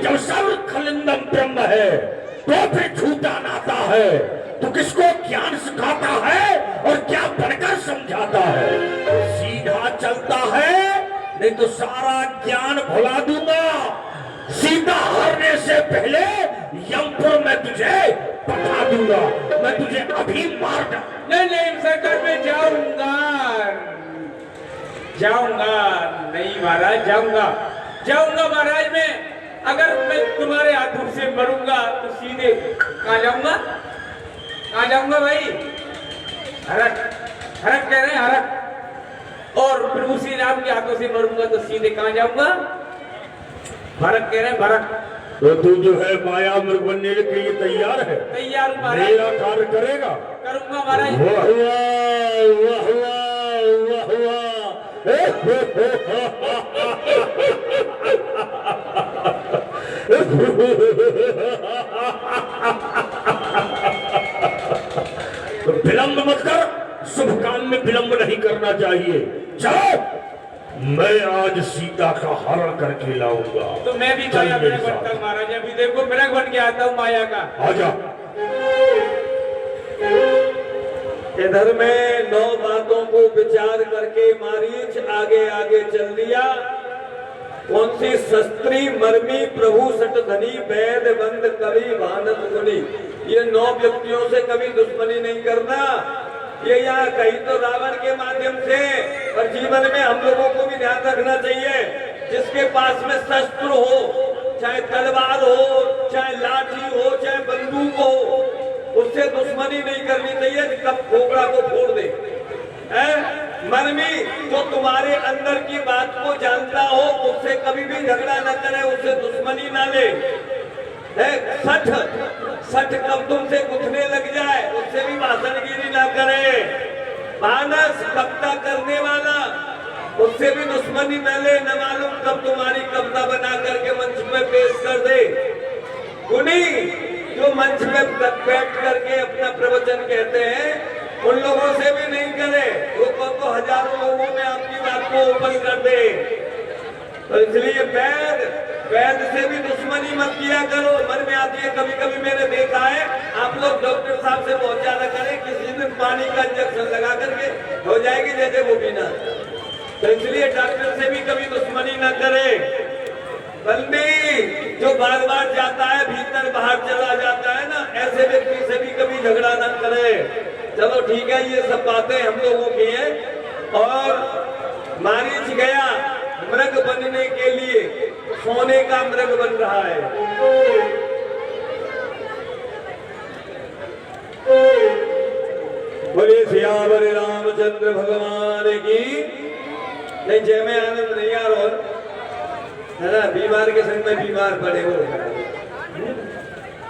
जब सर्व खलिंदम ब्रह्म है तो फिर झूठा नाता है। तू किसको ज्ञान सिखाता है और क्या बनकर समझाता है? सीधा चलता है नहीं तो सारा ज्ञान भुला दूंगा। सीता हारने से पहले यमपुर में तुझे पठा दूंगा। मैं तुझे अभी मार डाल। नहीं सरकार, मैं जाऊंगा नहीं महाराज, जाऊंगा महाराज। मैं अगर मैं तुम्हारे हाथों से मरूंगा तो सीधे कहाँ जाऊंगा भाई? हरक कह रहे हैं, हरक। और प्रभु श्री राम के हाथों से मरूंगा तो सीधे कहाँ जाऊंगा? भरत कह रहे हैं, भरत। तो तू जो है माया मृग बनने के लिए तैयार है? तैयार हूँ महाराज। मेरा कार्य करेगा? करूंगा महाराज। वाह वाह वाह वाह वाह। तो विलंब मत कर, शुभ काम में विलंब नहीं करना चाहिए। चलो, मैं आज सीता का हरण करके लाऊंगा। तो मैं भी माया मृग बनता हूँ महाराज। अभी देखो मृग बन के आता हूँ माया का। आजा। इधर में 9 बातों को विचार करके मारीच आगे आगे चल दिया। कौन सी? शस्त्री, मर्मी, प्रभु, सटधनी, वैद, बंद, कवि, भानत, गुणी। ये 9 व्यक्तियों से कभी दुश्मनी नहीं करना। ये यहाँ कहीं तो रावण के माध्यम से, और जीवन में हम लोगों को भी ध्यान रखना चाहिए, जिसके पास में शस्त्र हो, चाहे तलवार हो, चाहे लाठी हो, चाहे बंदूक हो, उससे दुश्मनी नहीं करनी चाहिए। कब खोपड़ा को फोड़ दे। मर्मी, जो तुम्हारे अंदर की बात को जानता हो, उससे कभी भी झगड़ा न करे, उससे दुश्मनी ना ले। सठ कब तुमसे गुथने लग जाए, उससे भी भाषणगिरी ना करे। मानस, कविता करने वाला, उससे भी दुश्मनी न ले। न मालूम कब तुम्हारी कविता बना करके मंच में पेश कर दे। गुणी, जो मंच में बैठ करके अपना प्रवचन कहते हैं, उन लोगों से भी नहीं करे। वो तो हजारों लोगों में आपकी बात को ओपन कर दे। तो इसलिए वैद से भी दुश्मनी मत किया करो। मन में आती है कभी कभी, मैंने देखा है, आप लोग डॉक्टर साहब से बहुत ज्यादा करें, किसी दिन पानी का इंजेक्शन लगा करके हो जाएगी जैसे वो बिना। तो इसलिए डॉक्टर से भी कभी दुश्मनी न करे। बल्कि जो बार बार जाता है, भीतर बाहर चला जाता है ना, ऐसे व्यक्ति से भी कभी झगड़ा न करे। चलो ठीक है, ये सब बातें हम लोगों की हैं। और मारीच गया मृग बनने के लिए, सोने का मृग बन रहा है। बोले सियावर रामचंद्र भगवान की। नहीं, जय में आनंद नहीं यार, और है ना, बीमार के संग में बीमार पड़े हो।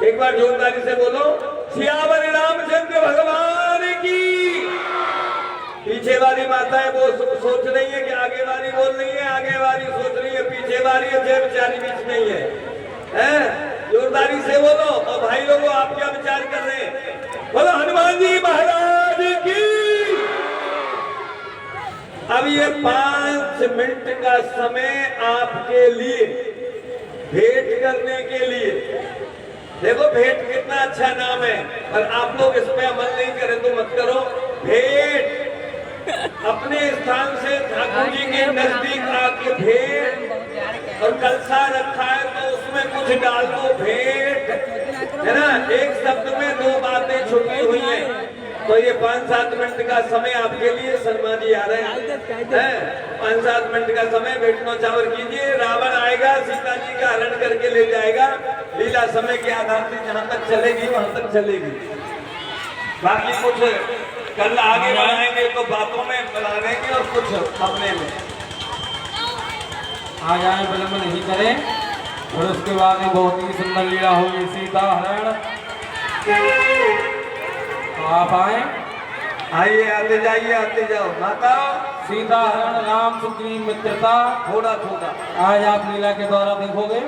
एक बार जोरदारी से बोलो, सियावर रामचंद्र भगवान की। पीछे वाली माताएं वो सोच रही है कि आगे वाली बोल रही है, आगे वाली सोच रही है पीछे वाली है, जय बेचारी बीच में ही है। जोरदारी से बोलो। और भाई लोगों, आप क्या विचार कर रहे हैं? बोलो हनुमान जी महाराज की। अब ये 5 मिनट का समय आपके लिए भेंट करने के लिए। देखो, भेंट कितना अच्छा नाम है, पर आप लोग इस पे अमल नहीं करें तो मत करो। भेंट अपने स्थान से ठाकुर जी के नजदीक आके भेंट, और कलसा रखा है तो उसमें कुछ डाल दो, भेंट, है ना। एक शब्द में 2 बातें छुपी हुई हैं। तो ये 5-7 मिनट का समय आपके लिए, शर्मा जी आ रहे हैं, 5-7 मिनट का समय भेंट न्यौछावर कीजिए। रावण आएगा, सीता जी का हरण करके ले जाएगा। लीला समय के आधार से जहाँ तक चलेगी वहां तक चलेगी। बाकी कुछ कल आगे बढ़ाएंगे तो बातों में बना देंगे, और कुछ अपने में आ जाए, विलंब नहीं करें। और उसके बाद में बहुत ही सुंदर लीला होगी, सीता हरण। आप आए, आइए, आते जाइए, आते जाओ। माता, सीता हरण, राम सुग्रीव मित्रता। थोड़ा थोड़ा आज आप लीला के द्वारा देखोगे।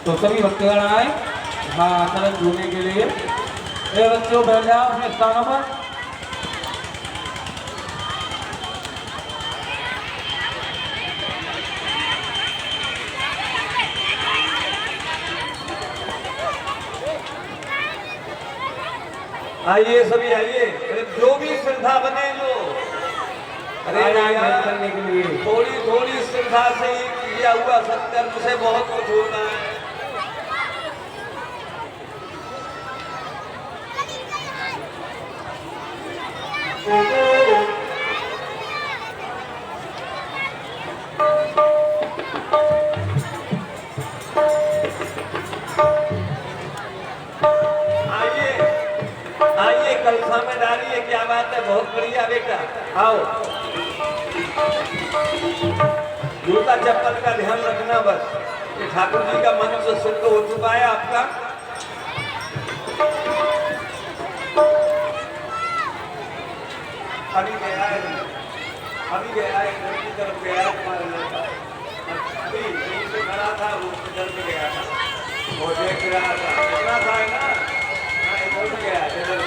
तो सभी भक्तगण आए मां चरण छूने के लिए। ये बच्चों बैठ जाओ अपने स्थानों पर। आइए सभी आइए, अरे जो भी श्रद्धा बने जो, अरे यार करने के लिए थोड़ी थोड़ी श्रद्धा से ही किया हुआ सत्कर्म से बहुत कुछ होता है। आइए कलसा में डालिए, क्या बात है, बहुत बढ़िया बेटा, आओ। जूता चप्पल का ध्यान रखना बस, कि ठाकुर जी का मंत्र शुद्ध हो चुका है आपका। अभी गया है, अभी गया है, घर की तरफ गया है तुम्हारे लड़का, अभी यहीं से खड़ा था, वो उधर में गया था, वो देख रहा था, कितना था ना, हाँ इधर गया है, इधर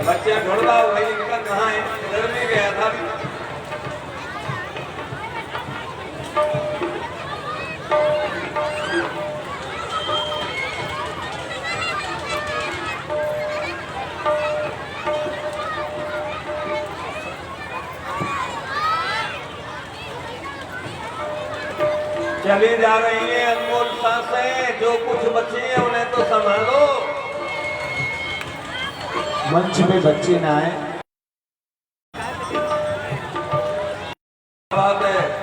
बच्चा ढूंढा भाई, इनका कहाँ है, इधर में गया था। चली जा रही है अनमोल सांसें, जो कुछ बची है उन्हें तो संभालो। मंच पे बच्चे ना आए। बात है,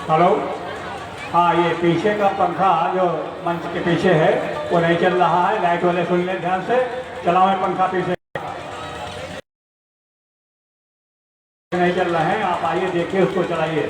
हेलो, हाँ ये पीछे का पंखा जो मंच के पीछे है वो नहीं चल रहा है, लाइट वाले सुन लें ध्यान से, चलाओ है पंखा पीछे नहीं चल रहा है, आप आइए देखिए उसको चलाइए।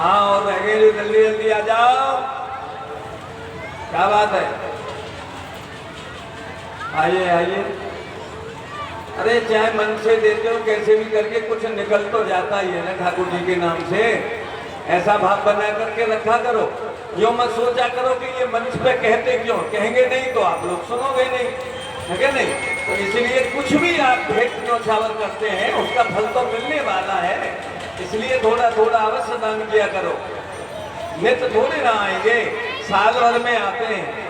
हाँ और रह गए, जल्दी जल्दी आ जाओ। क्या बात है, आइए आइए। अरे चाहे मन से देते हो कैसे भी करके कुछ निकल तो जाता ही है ना ठाकुर जी के नाम से। ऐसा भाव बना करके रखा करो। यो मत सोचा करो कि ये मंच पे कहते क्यों, कहेंगे नहीं तो आप लोग सुनोगे नहीं, है क्या नहीं। तो इसलिए कुछ भी आप भेंट न्यौछावर करते हैं उसका फल तो मिलने वाला है, इसलिए थोड़ा थोड़ा अवश्य दान किया करो। नित्य थोड़े ना आएंगे, साल भर में आते हैं।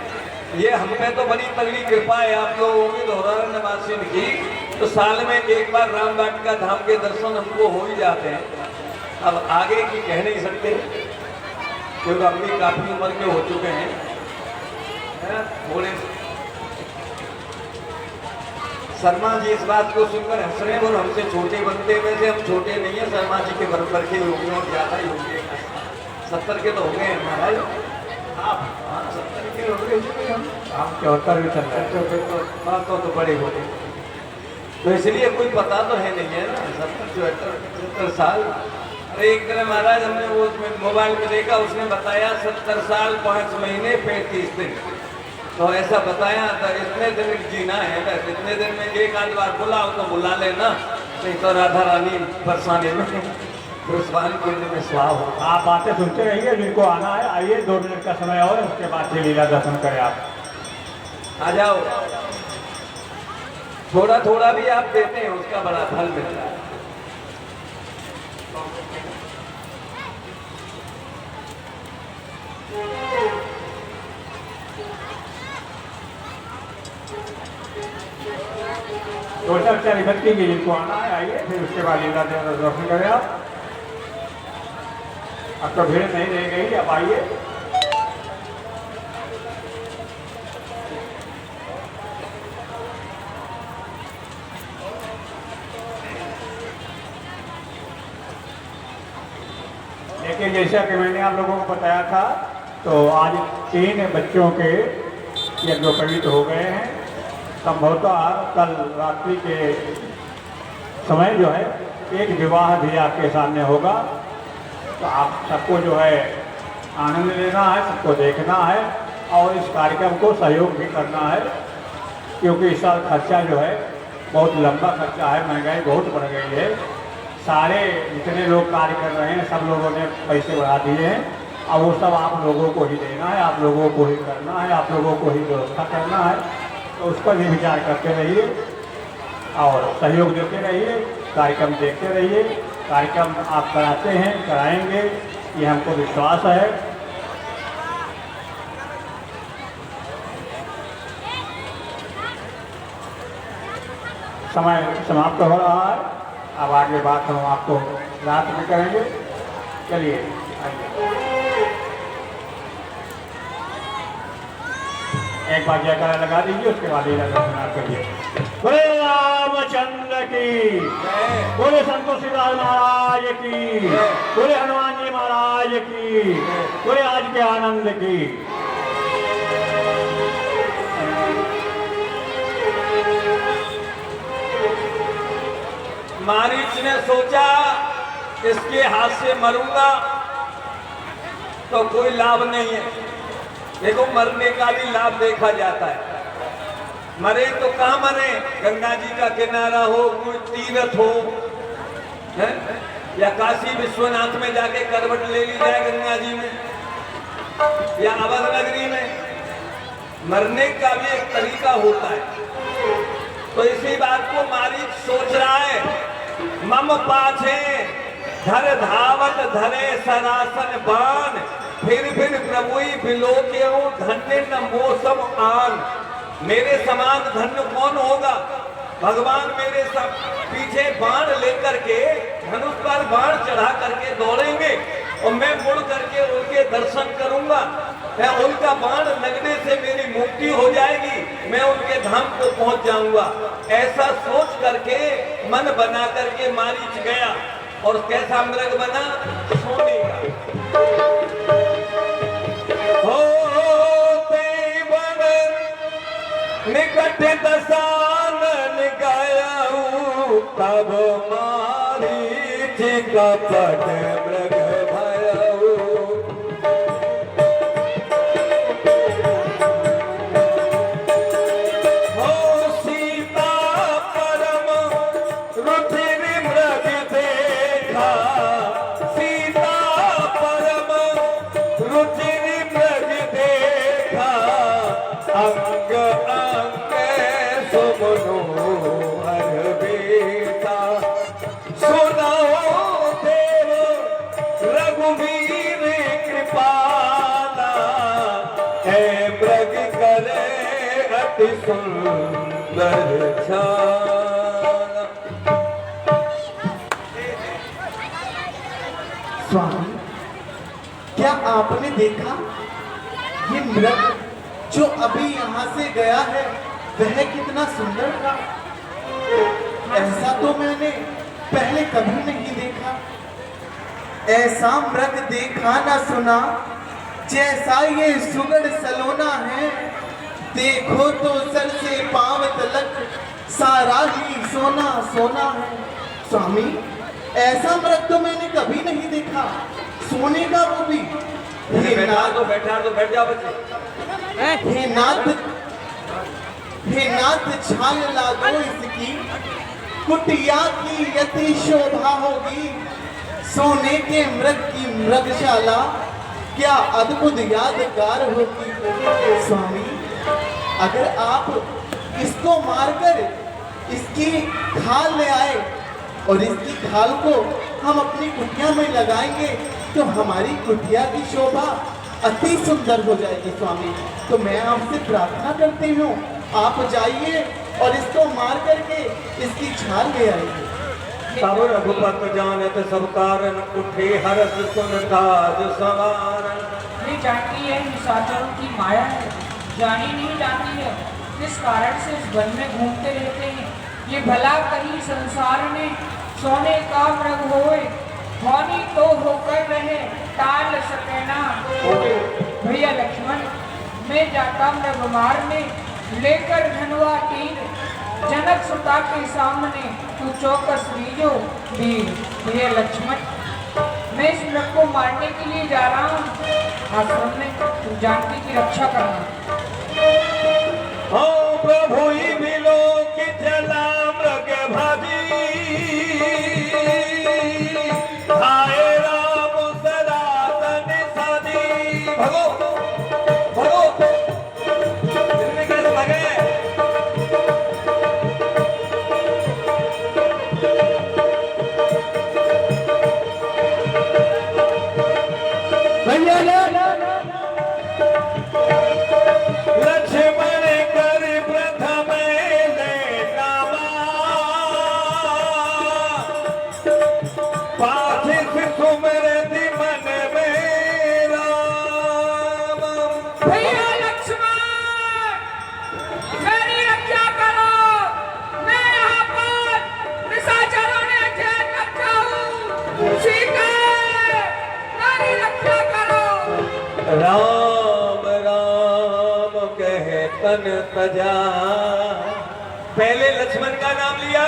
ये हम पे तो बड़ी तगड़ी कृपा है आप लोगों की, धौरारण निवासी की। तो साल में एक बार राम वाटिका धाम के दर्शन हमको हो ही जाते हैं। अब आगे की कह नहीं सकते क्योंकि अपनी काफी उम्र के हो चुके हैं, थोड़े। शर्मा जी इस बात को सुनकर हंस रहे हैं और हमसे छोटे बनते हैं। वैसे हम छोटे नहीं है, शर्मा जी के बराबर के होंगे और ज्यादा ही होंगे। 70 के तो हो गए महाराज आप। 70 के हो गए हम 74 में चल रहा है। तो बड़े हो गए, तो इसलिए कोई पता तो है नहीं है ना। 70 74 75 साल। अरे एक तरह महाराज हमने वो मोबाइल में देखा, उसने बताया 70 साल 5 महीने 35 दिन। तो ऐसा बताया था, इतने दिन जीना है बस। इतने दिन में एक आध बार बुलाओ तो बुला लेना, नहीं तो राधा रानी परेशानी में कुंड में स्वाहा हो। आप बातें सुनते रहिए, जिनको आना है आइए, 2 मिनट का समय और उसके बाद से लीला दर्शन करें आप। आ जाओ, थोड़ा थोड़ा भी आप देते हैं उसका बड़ा फल मिलता है। टोटल 4 व्यक्ति की जिनको आना है आइए, फिर उसके बाद लीला दर्शन करें आप। अब तो भीड़ नहीं रह गई, अब आइए। लेकिन जैसा कि मैंने आप लोगों को बताया था, तो आज 3 बच्चों के यज्ञोपवीत हो गए हैं। संभवतः कल रात्रि के समय जो है एक विवाह भी आपके सामने होगा। तो आप सबको जो है आनंद लेना है, सबको देखना है और इस कार्यक्रम को सहयोग भी करना है, क्योंकि इस साल खर्चा जो है बहुत लंबा खर्चा है, महंगाई बहुत बढ़ गई है। सारे जितने लोग कार्य कर रहे हैं सब लोगों ने पैसे बढ़ा दिए हैं, और वो सब आप लोगों को ही देना है, आप लोगों को ही करना है, आप लोगों को ही व्यवस्था करना है। तो उस पर भी विचार करते रहिए और सहयोग देते रहिए, कार्यक्रम देखते रहिए। कार्यक्रम आप कराते हैं, कराएंगे, ये हमको विश्वास है। समय समाप्त हो रहा है, अब आगे बात हम आपको रात में करेंगे। चलिए आइए, एक बार जयकारा लगा दीजिए, उसके बाद लीला दर्शन करिए। बोले रामचंद्र की, बोले संतोषी लाल महाराज की, बोले हनुमान जी महाराज की, बोले आज के आनंद की। मारीच ने सोचा इसके हाथ से मरूंगा तो कोई लाभ नहीं है। देखो मरने का भी लाभ देखा जाता है। मरे तो कहाँ मरे, गंगा जी का किनारा हो, कोई तीर्थ हो, है? या काशी विश्वनाथ में जाके करवट ले ली जाए गंगा जी में, या अवध नगरी में। मरने का भी एक तरीका होता है। तो इसी बात को मारीच सोच रहा है। मम पाछे धर धावत धरे सरासन बान, फिर प्रभुई बिलोक्यो धन्य न मौसम आन। मेरे समान धन्य कौन होगा। भगवान मेरे सब पीछे बाण लेकर के, धनुष पर बाण चढ़ा करके दौड़ेंगे और मैं मुड़ करके उनके दर्शन करूंगा। मैं उनका बाण लगने से मेरी मुक्ति हो जाएगी, मैं उनके धाम को पहुंच जाऊंगा। ऐसा सोच करके मन बना करके मारीच गया। और कैसा मृग बना, सोने का। हो निकट दसानन गयाऊ, तब मारीच कपट मृग भयऊ। सो मनोहर बेटा सुनाओ देव रघुवीर कृपाला है मृग करे अति सुंदर छाला। स्वामी, क्या आपने देखा ये मृग जो अभी यहाँ से गया है वह कितना सुंदर था? ऐसा तो मैंने पहले कभी नहीं देखा। ऐसा मृग देखा ना सुना जैसा ये सुगढ़ सलोना है। देखो तो सर से पांव तलक सारा ही सोना सोना है। स्वामी, ऐसा मृग तो मैंने कभी नहीं देखा, सोने का वो भी। बैठ जाओ बच्चे। हे नाथ छाल लागो इसकी, कुटिया की यति शोभा होगी। सोने के मृग की मृगशाला क्या अद्भुत यादगार होगी। स्वामी, अगर आप इसको मारकर इसकी खाल ले आए और इसकी खाल को हम अपनी कुटिया में लगाएंगे तो हमारी कुटिया की शोभा अति सुंदर हो जाएगी। स्वामी, तो मैं आपसे प्रार्थना करती हूँ, आप जाइए और इसको मार करके इसकी छाल ले आइए। तब रघुपत जानत सब कारण उठे हर्ष सुन काज सवारन। ये जानती है निशाचरों की माया है, जानी नहीं जाती है किस कारण से इस वन में घूमते रहते हैं। ये भला कहीं संसार में सोने का मृग होए, धोनी तो होकर रहे टाल सके ना होए। भैया लक्ष्मण, मैं जाता मृग मारने लेकर धनवा तीर, जनक सुता के सामने तू चौकस लीजो वीर। भैया लक्ष्मण, मैं इस मृग को मारने के लिए जा रहा हूँ, आश्रम में तू जानकी की रक्षा करना। हाँ प्रभु ही मिलो कि चला मृग भाजी, आए राम सनातन साधी। भगो भगो इनमें कैसे लगे? लक्ष्मण कर प्रथम ले नामा, पाथिस सुमरति मन में राम। भैया लक्ष्मण, मेरी रक्षा करो, मैं यहाँ पर निशाचरों ने घेर रखा हूँ। सीता, मेरी रक्षा करो। राम राम कहे तन तजा। पहले लक्ष्मण का नाम लिया,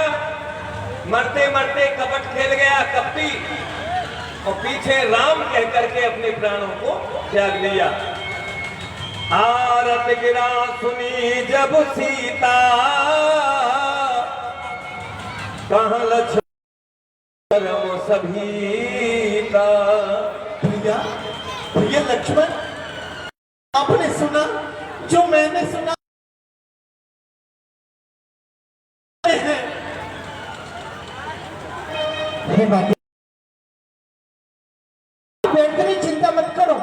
मरते मरते कपट खेल गया कपटी, और पीछे राम कह करके अपने प्राणों को त्याग लिया। आरत गिरा सुनी जब सीता, कहाँ लक्ष्मण सभीता। भैया, भैया लक्ष्मण, आपने सुना जो मैंने सुना है। हे बाबा, इतनी चिंता मत करो,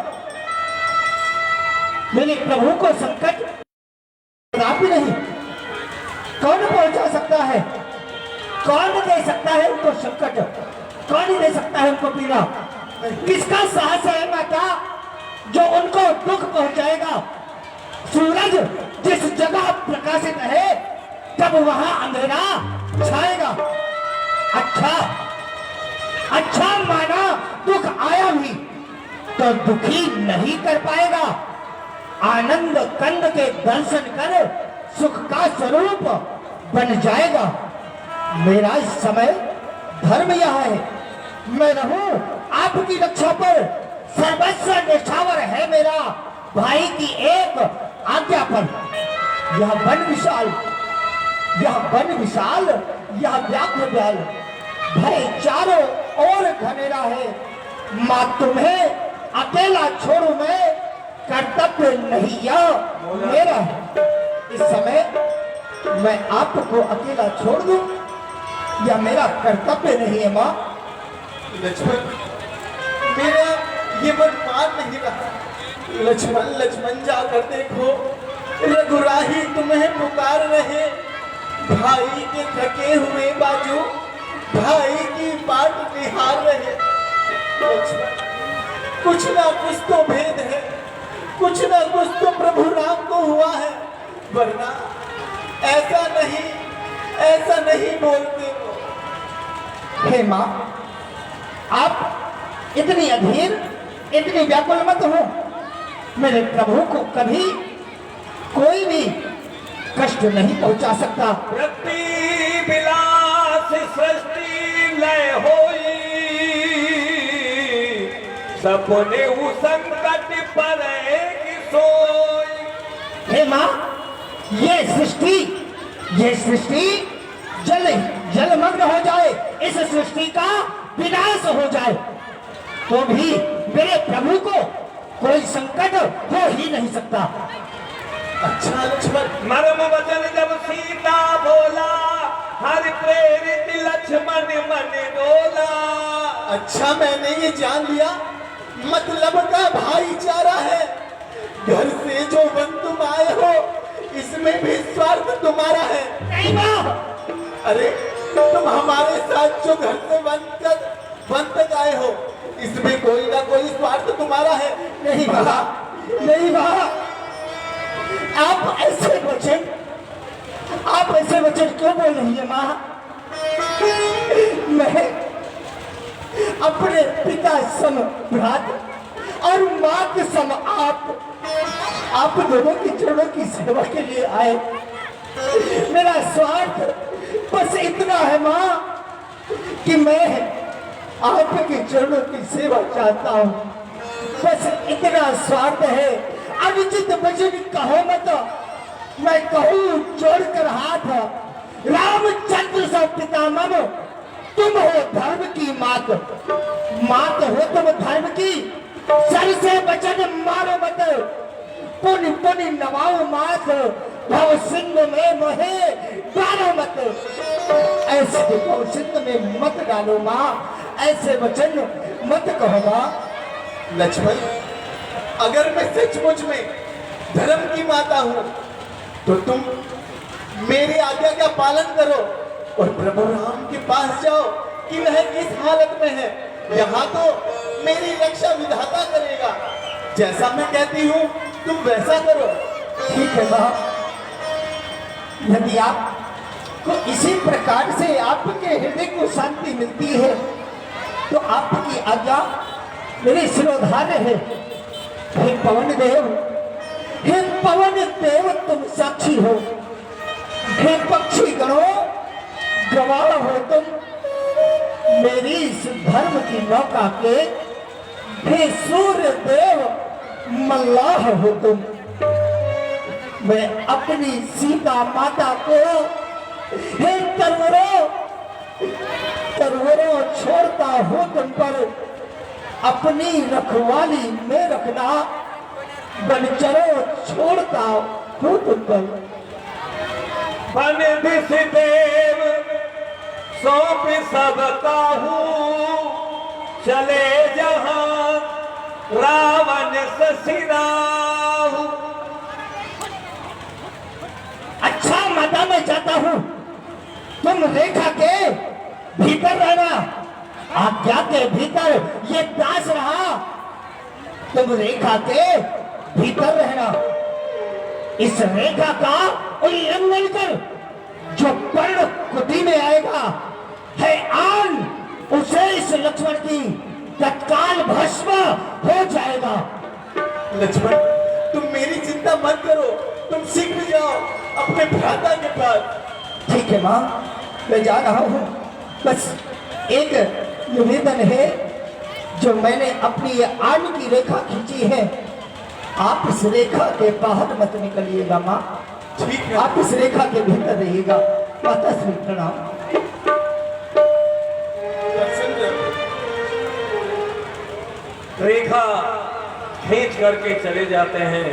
मेरे प्रभु को संकट आप ही नहीं, कौन पहुंचा सकता है? कौन दे सकता है उनको संकट? कौन दे सकता है उनको पीड़ा? किसका साहस है माता जो उनको दुख पहुंचाएगा? सूरज जिस जगह प्रकाशित है तब वहां अंधेरा छाएगा। अच्छा माना दुख आया भी तो दुखी नहीं कर पाएगा। आनंद कंद के दर्शन कर सुख का स्वरूप बन जाएगा। मेरा इस समय धर्म यह है, मैं रहूं आपकी रक्षा पर, सर्वस्व निछावर है मेरा भाई की एक आज्ञा पर। यह वन विशाल, यह व्याघ्र ब्याल, भय चारों ओर घनेरा है। मां तुम्हें अकेला छोड़ू मैं, कर्तव्य नहीं यह मेरा है। इस समय मैं आपको अकेला छोड़ दूं, या मेरा कर्तव्य नहीं है माँ? लक्ष्मण, मेरा ये मन मान नहीं रहा। लक्ष्मण, लक्ष्मण जाकर देखो, रघुराही तुम्हें पुकार रहे। भाई के थके हुए बाजू भाई की बाट निहार रहे। लक्ष्मण, कुछ ना कुछ तो भेद है, कुछ ना कुछ तो प्रभु राम को हुआ है, वरना ऐसा नहीं बोलते वो। हे माँ, आप इतनी अधीर, इतनी व्याकुल मत हो। मेरे प्रभु को कभी कोई भी कष्ट नहीं पहुंचा सकता। प्रति विलास सृष्टि लय होई, सपने उ संकट पर सोई। हे माँ, ये सृष्टि जलमग्न हो जाए, इस सृष्टि का विनाश हो जाए, तो भी मेरे प्रभु को कोई संकट हो ही नहीं सकता। अच्छा लक्ष्मण, मर्म वचन जब सीता बोला, हर प्रेरित लक्ष्मण मन डोला। अच्छा, मैंने ये जान लिया, मतलब का भाईचारा है। घर से जो वन तुम आए हो, इसमें भी स्वार्थ तुम्हारा है। नहीं माँ, अरे तुम हमारे साथ जो घर से वन तक आए हो, इसमें कोई ना कोई स्वार्थ तुम्हारा है। नहीं माँ, नहीं माँ, आप ऐसे वचन क्यों बोल रही है माँ? मैं अपने पिता सम भ्रात और माँ के सम आप दोनों की चरणों की सेवा के लिए आए। मेरा स्वार्थ बस इतना है माँ कि मैं आपके चरणों की सेवा चाहता हूँ, बस इतना स्वार्थ है। अनुचित वचन कहो मत, मैं कहूँ जोड़कर हाथ, रामचंद्र सा पितामह, तुम हो धर्म की मात हो तुम धर्म की, सर से वचन मारो मत, पुनि पुनि नवाओ मात, भव सिंह में मोहे डालो मत। ऐसे भव सिंह में मत डालो माँ, ऐसे वचन मत कहो माँ। लक्ष्मण, अगर मैं सचमुच में धर्म की माता हूँ, तो तुम मेरी आज्ञा का पालन करो और प्रभु राम के पास जाओ कि वह किस हालत में है। यहाँ तो मेरी रक्षा विधाता करेगा, जैसा मैं कहती हूँ तुम वैसा करो। ठीक है माँ, यदि आपको इसी प्रकार से आपके हृदय को शांति मिलती है, तो आपकी आज्ञा मेरे सिरोधार्य है। हे पवन देव, तुम साक्षी हो। हे पक्षी गणों, गवाह हो तुम। मेरी इस धर्म की नौका के हे सूर्य देव, मल्लाह हो तुम। मैं अपनी सीता माता को हे तरवरों छोड़ता हूँ तुम पर, अपनी रखवाली में रखना, बनचरों छोड़ता हूँ तुम पर। बन दिस देव सौंप सब काहू, चले जहां रावण ससिराहू। अच्छा माता, मैं जाता हूँ, तुम रेखा के भीतर रहना। आज्ञा के भीतर ये दास रहा, तुम रेखा के भीतर रहना। इस रेखा का उल्लंघन कर जो पर्ण कुटी में आएगा है आन, उसे इस लक्ष्मण की तत्काल भस्म हो जाएगा। लक्ष्मण, तुम मेरी चिंता मत करो, तुम शीघ्र जाओ अपने भ्राता के पास। ठीक है माँ, मैं जा रहा हूँ। बस एक निवेदन है, जो मैंने अपनी आन की रेखा खींची है, आप इस रेखा के बाहर मत निकलिएगा माँ। ठीक है, आप इस रेखा के भीतर रहिएगा। माता श्री प्रणाम। रेखा खींच करके चले जाते हैं,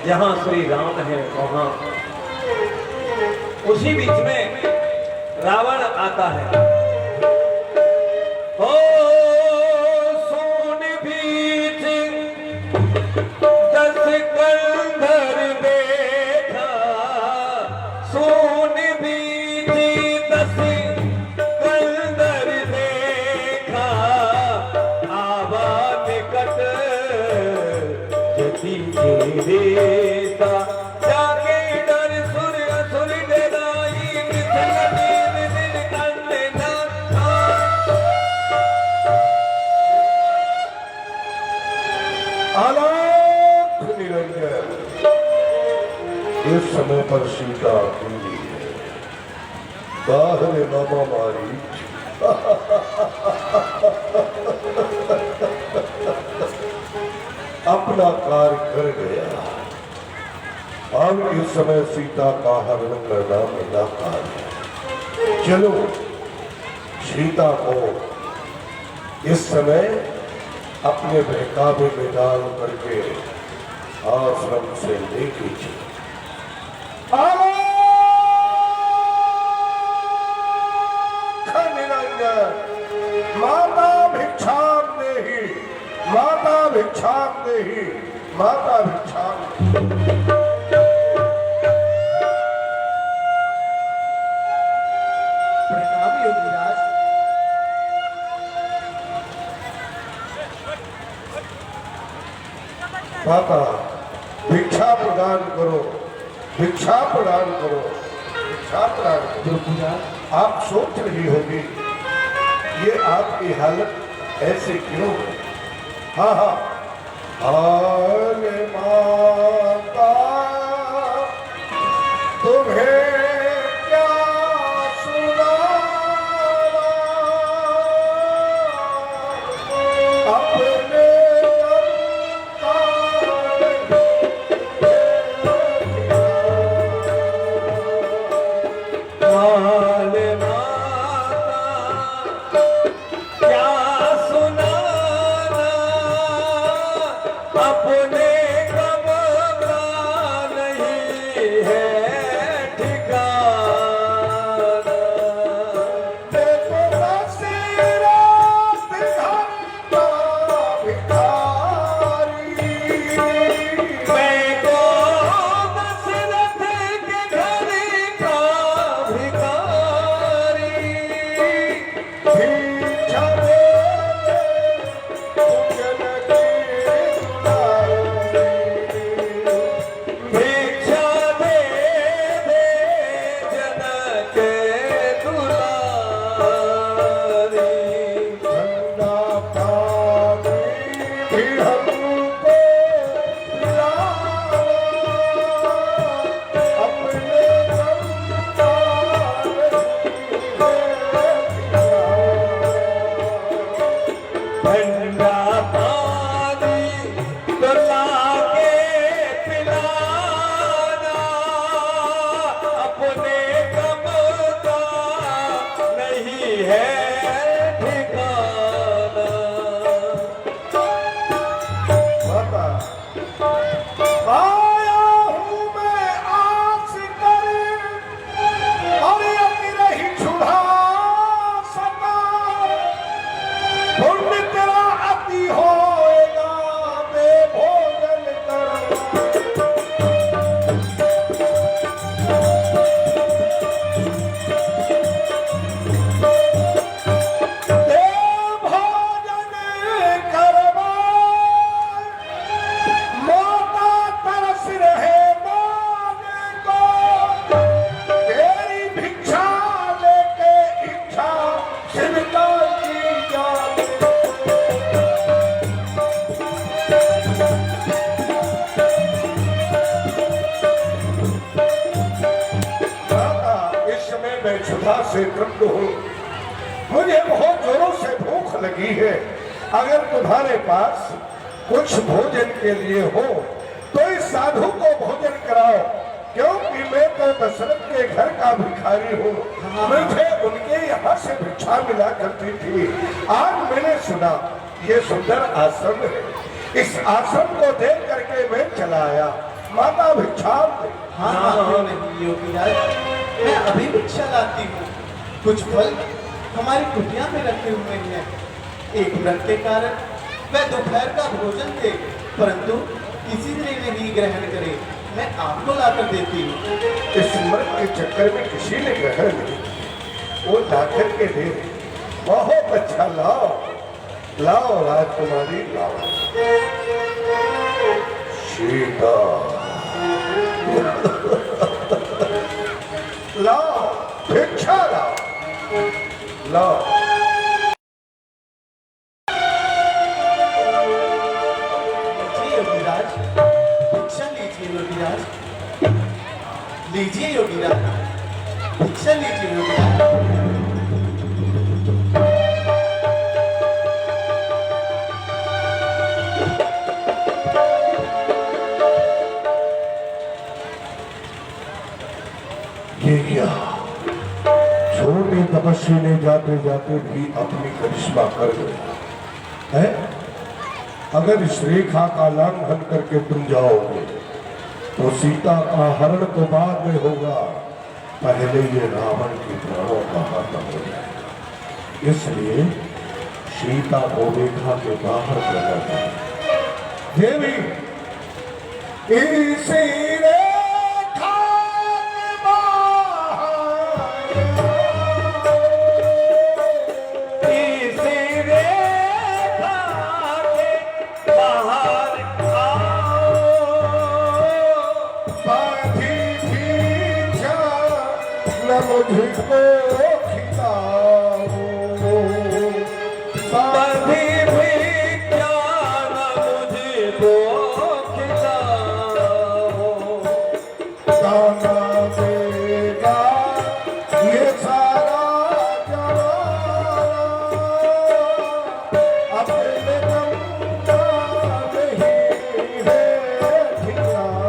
जहां श्री राम है वहां उसी बीच में रावण आता है। ओ सोन बीच 10 कंधर देखा, सोन बीच 10 कंधर देखा, आवा निकट यदि रेता, जाके डर सुर असुर डराई, मिथल देव दिन कंडे ना। आलोक निरंजन, इस समय पर सीता अकेली है, बाहर मामा मारी। अपना कार्य कर गया। अब इस समय सीता का हरण करना मेरा कार्य है। चलो सीता को इस समय अपने बहकावे में डाल करके आश्रम से लेके निरंजन, माता भिक्षाम देहि, माता भिक्षाम देहि, माता भिक्षाम। प्रणाम योगीराज। माता भिक्षा प्रदान करो, भिक्षा प्रदान करो, भिक्षा प्रदान करो। आप सोच रही होगी ये आपकी हालत ऐसे क्यों है? हाँ हाँ, हाले माता तुम्हें क्या सुनाऊं, अपने हाले माता क्या सुनाना, अपने गम का नहीं है ठिकाना। देखो दशरथ धर्मा भिखारी, मैं तो दशरथ के घर का भिखारी, भिक्षा दे भिक्षा दे दे जनक दुलारी। ठंडा पानी भी हमको पिलाओ, अपने ठंडा पानी तो लाके पिलाना, अपने गम का नहीं है ठिकाना। माता आया हूँ मैं आस कर, और यदि रही छुड़ा सका, पुण्य तेरा अति होएगा, दे भोजन कर। दे भोजन करवा, माता तरस रहे माने को, तेरी भिक्षा लेके इच्छा सिरका की जाए। माता इस समय मैं क्षुधा से तृप्त हूँ, मुझे बहुत जोरों से भूख लगी है। अगर तुम्हारे पास कुछ भोजन के लिए हो तो इस साधु को भोजन कराओ, क्योंकि मैं तो दशरथ के घर का भिखारी हूँ। मुझे उनके यहाँ से भिक्षा मिला करती थी। आज मैंने सुना ये सुंदर आश्रम है, इस आश्रम को देख करके मैं चला आया। माता भिक्षा दे। हाँ हाँ, योगीराज मैं अभी भिक्षा लाती हूँ। कुछ फल हमारी कुटिया में रखे हुए हैं। एक व्रत के कारण वह दोपहर का भोजन थे, परंतु किसी ने नहीं ग्रहण करे। मैं आपको लाकर देती हूँ। इस मर्द के चक्कर में किसी ने ग्रहण नहीं, वो लाकर के दे। बहुत अच्छा, लाओ लाओ राजकुमारी लाओ। सीता लाओ, भिक्षा लाओ, लाओ। लीजिए योगीराज, भिक्षा लीजिए योगीराज, लीजिए योगीराज, भिक्षा लीजिए योगीराज। ये क्या, छोटे तपस्वी ने जाते जाते भी अपनी करिश्मा कर गए है। अगर इस रेखा का लंघन करके तुम जाओगे तो सीता का हरण तो बाद में होगा, पहले ये रावण के प्राणों का हरण हो जाएगा। इसलिए सीता को रेखा के बाहर करना चाहिए। देवी इसी मुझको खिलाओ, बंधी भी क्या मुझको खिलाओ। दाना देगा ये सारा जमाना, अपने दम का नहीं है ठिकाना।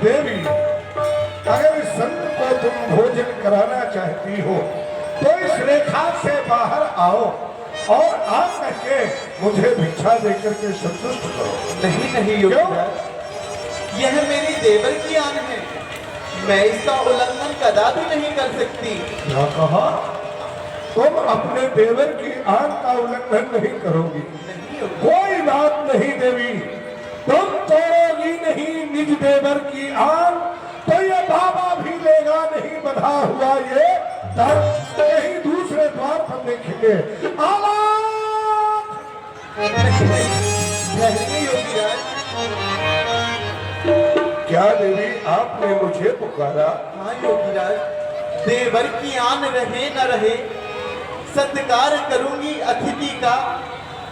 देवी, अगर इस संत को तुम भोजन कराना चाहती हो तो इस रेखा से बाहर आओ और आ करके मुझे भिक्षा देकर के संतुष्ट करो। नहीं नहीं योगीराज, यह मेरी देवर की आन है, मैं इसका उल्लंघन कदापि नहीं कर सकती। क्या कहा? तुम अपने देवर की आन का उल्लंघन नहीं करोगी? कोई बात नहीं देवी, तुम तोड़ोगी नहीं निज देवर की आन तो ये बाबा भी लेगा नहीं बधा हुआ ये दर। यही दूसरे द्वार पर देखेंगे। योगीराज, क्या देवी आपने मुझे पुकारा? हाँ योगीराज, देवर की आन रहे न रहे, सत्कार करूंगी अतिथि का,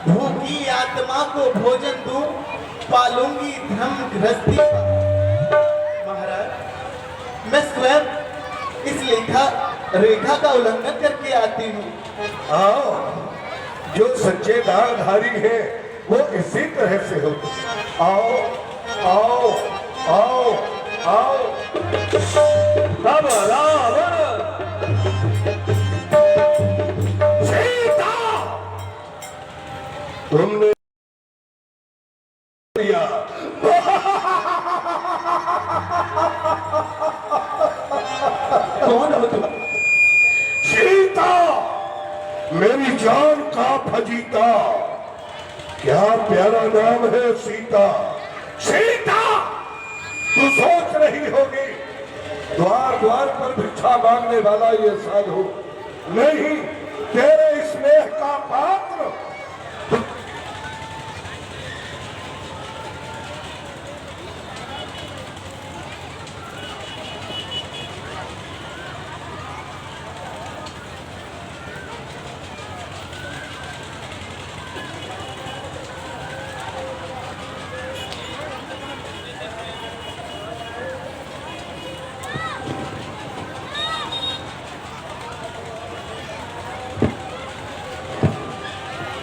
भूखी आत्मा को भोजन दूं, पालूंगी धर्म गृहस्थी का। महाराज, मैं स्वयं इस रेखा का उल्लंघन करके आती हूँ। आओ, जो सच्चे दानधारी है वो इसी तरह से होते हैं। आओ आओ आओ आओ। तब रावण सीता, तुमने दिया। कौन हो तुम? सीता, मेरी जान का फजीता। क्या प्यारा नाम है सीता। सीता, तू सोच रही होगी द्वार द्वार पर भिक्षा मांगने वाला ये साधु नहीं, तेरे स्नेह का पात्र।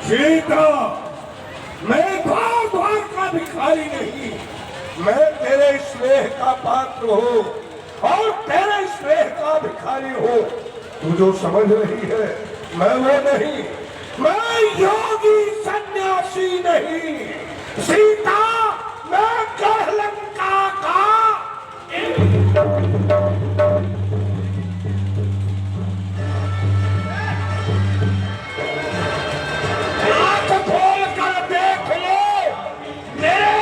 सीता, मैं द्वार द्वार का भिखारी नहीं, मैं तेरे स्नेह का पात्र हूँ। और तेरे स्नेह का भिखारी हूँ। तू जो समझ रही है मैं वो नहीं, मैं योगी सन्यासी नहीं, सीता मैं कहलंका का आंख खोल कर देख लो मेरे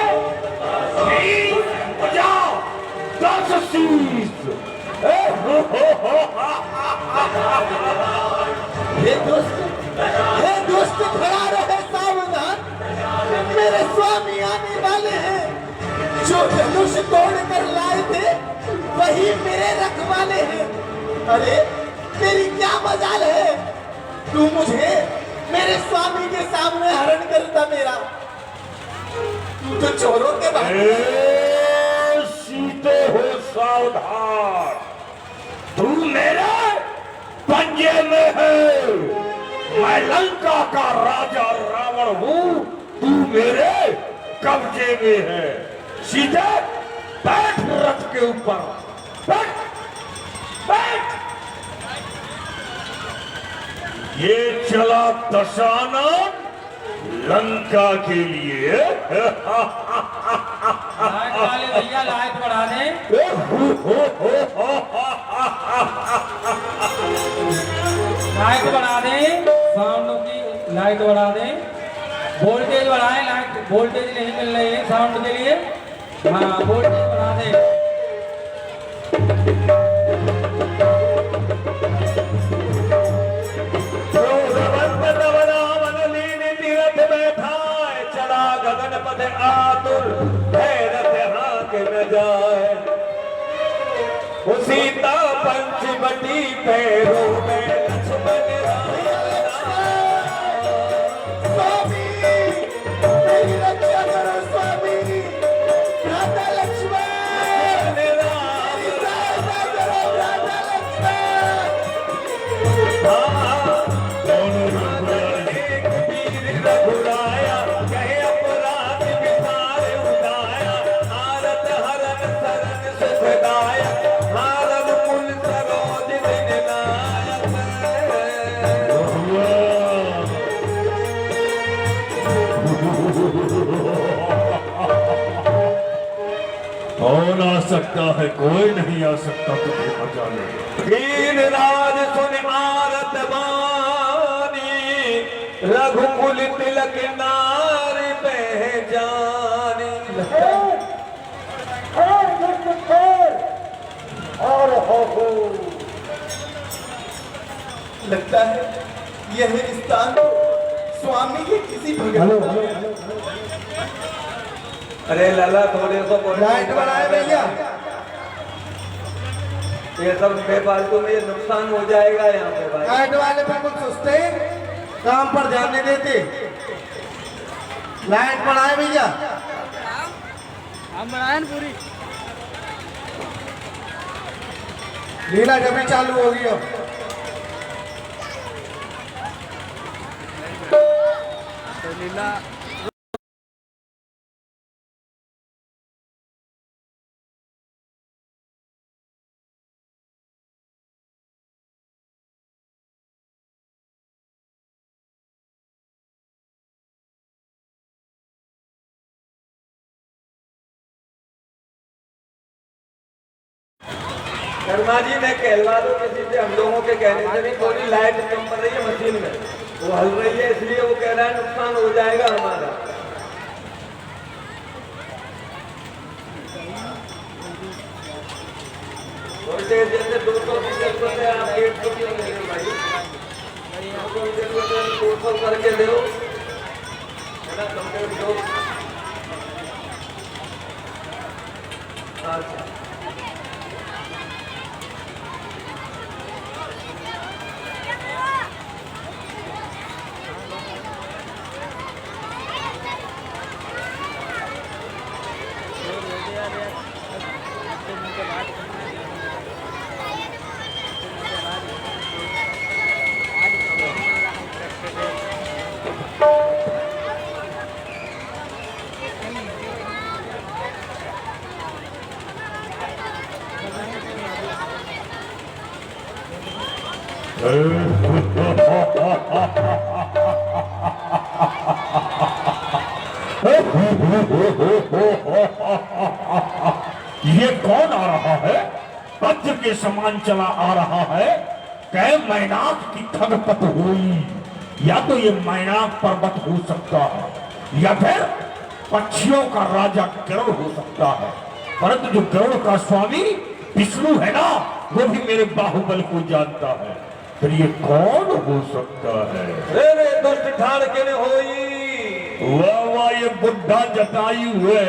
10 शीश। हे दोस्त खड़ा रहे सावधान, मेरे स्वामी आने वाले हैं। जो धनुष तोड़ कर लाए थे वही मेरे रखवाले हैं। अरे तेरी क्या मजाल है, तू मुझे मेरे स्वामी के सामने हरण करता मेरा। तू तो चोरों के भाई। सीते हो सावधान, तू मेरे पंजे में है। मैं लंका का राजा रावण हूँ, तू मेरे कब्जे में है। सीधे बैठ रथ के ऊपर, बैठ बैठ। ये चला दशानन लंका के लिए। लाइट वाले भैया लाइट बढ़ा दें। लाइट बढ़ा दें, साउंड की लाइट बढ़ा दें, वोल्टेज बढ़ाएं। लाइट वोल्टेज नहीं मिल रही है साउंड के लिए। हाँ वोल्टेज बढ़ा दें। चला गगन पथ आतुर भैरथ हाथ न जाए। सीता पंचवटी पैरों में लक्ष्मण स्वामी मेरी रक्षा करो स्वामी, राधा लक्ष्मण मेरी सहायता करो राधा लक्ष्मण। रघुराया कहे अपराध विसार उदाया, आरत हरन सरन सुखदाया, हारन कुल सरोज दिन नायक। कौन आ सकता है? कोई नहीं आ सकता तुझे बचाने। दीन राज सुन आरत बानी, रघुकुल तिलक नार पहचानी। लगता है यह स्थान तो स्वामी के किसी भगत। अरे लाला थोड़े को लाइट बनाए भैया। ये सब बेफालतू में ये नुकसान हो जाएगा यहाँ पे भाई। लाइट वाले बिल्कुल सुस्ते, काम पर ध्यान नहीं देते। लाइट बनाए भैया। हम बनाए पूरी। लीला जब भी चालू होगी अब। लीला शर्मा जी मैं कहलवा दूं किसी से, हम लोगों के कहने से नहीं। थोड़ी लाइट कम पड़ रही है मशीन में, वो हल रही है, इसलिए वो कह रहा है नुकसान हो जाएगा हमारा। वोल्टेज जैसे 200 की जरूरत है, आप 150 क्यों ले रहे भाई? 200 की जरूरत है 200 करके दो, है ना? कंप्लीट दो। अच्छा ये कौन आ रहा है? वज्र के समान चला आ रहा है। कै मैनाक की खगपत हुई, या तो ये मैनाक पर्वत हो सकता है या फिर पक्षियों का राजा गरुड़ हो सकता है। परंतु जो गरुड़ का स्वामी विष्णु है ना, वो भी मेरे बाहुबल को जानता है। फिर ये कौन हो सकता है? अरे दुष्ट ठाड़ के न होई। वाह वाह, ये बुढ़ा जटायु है।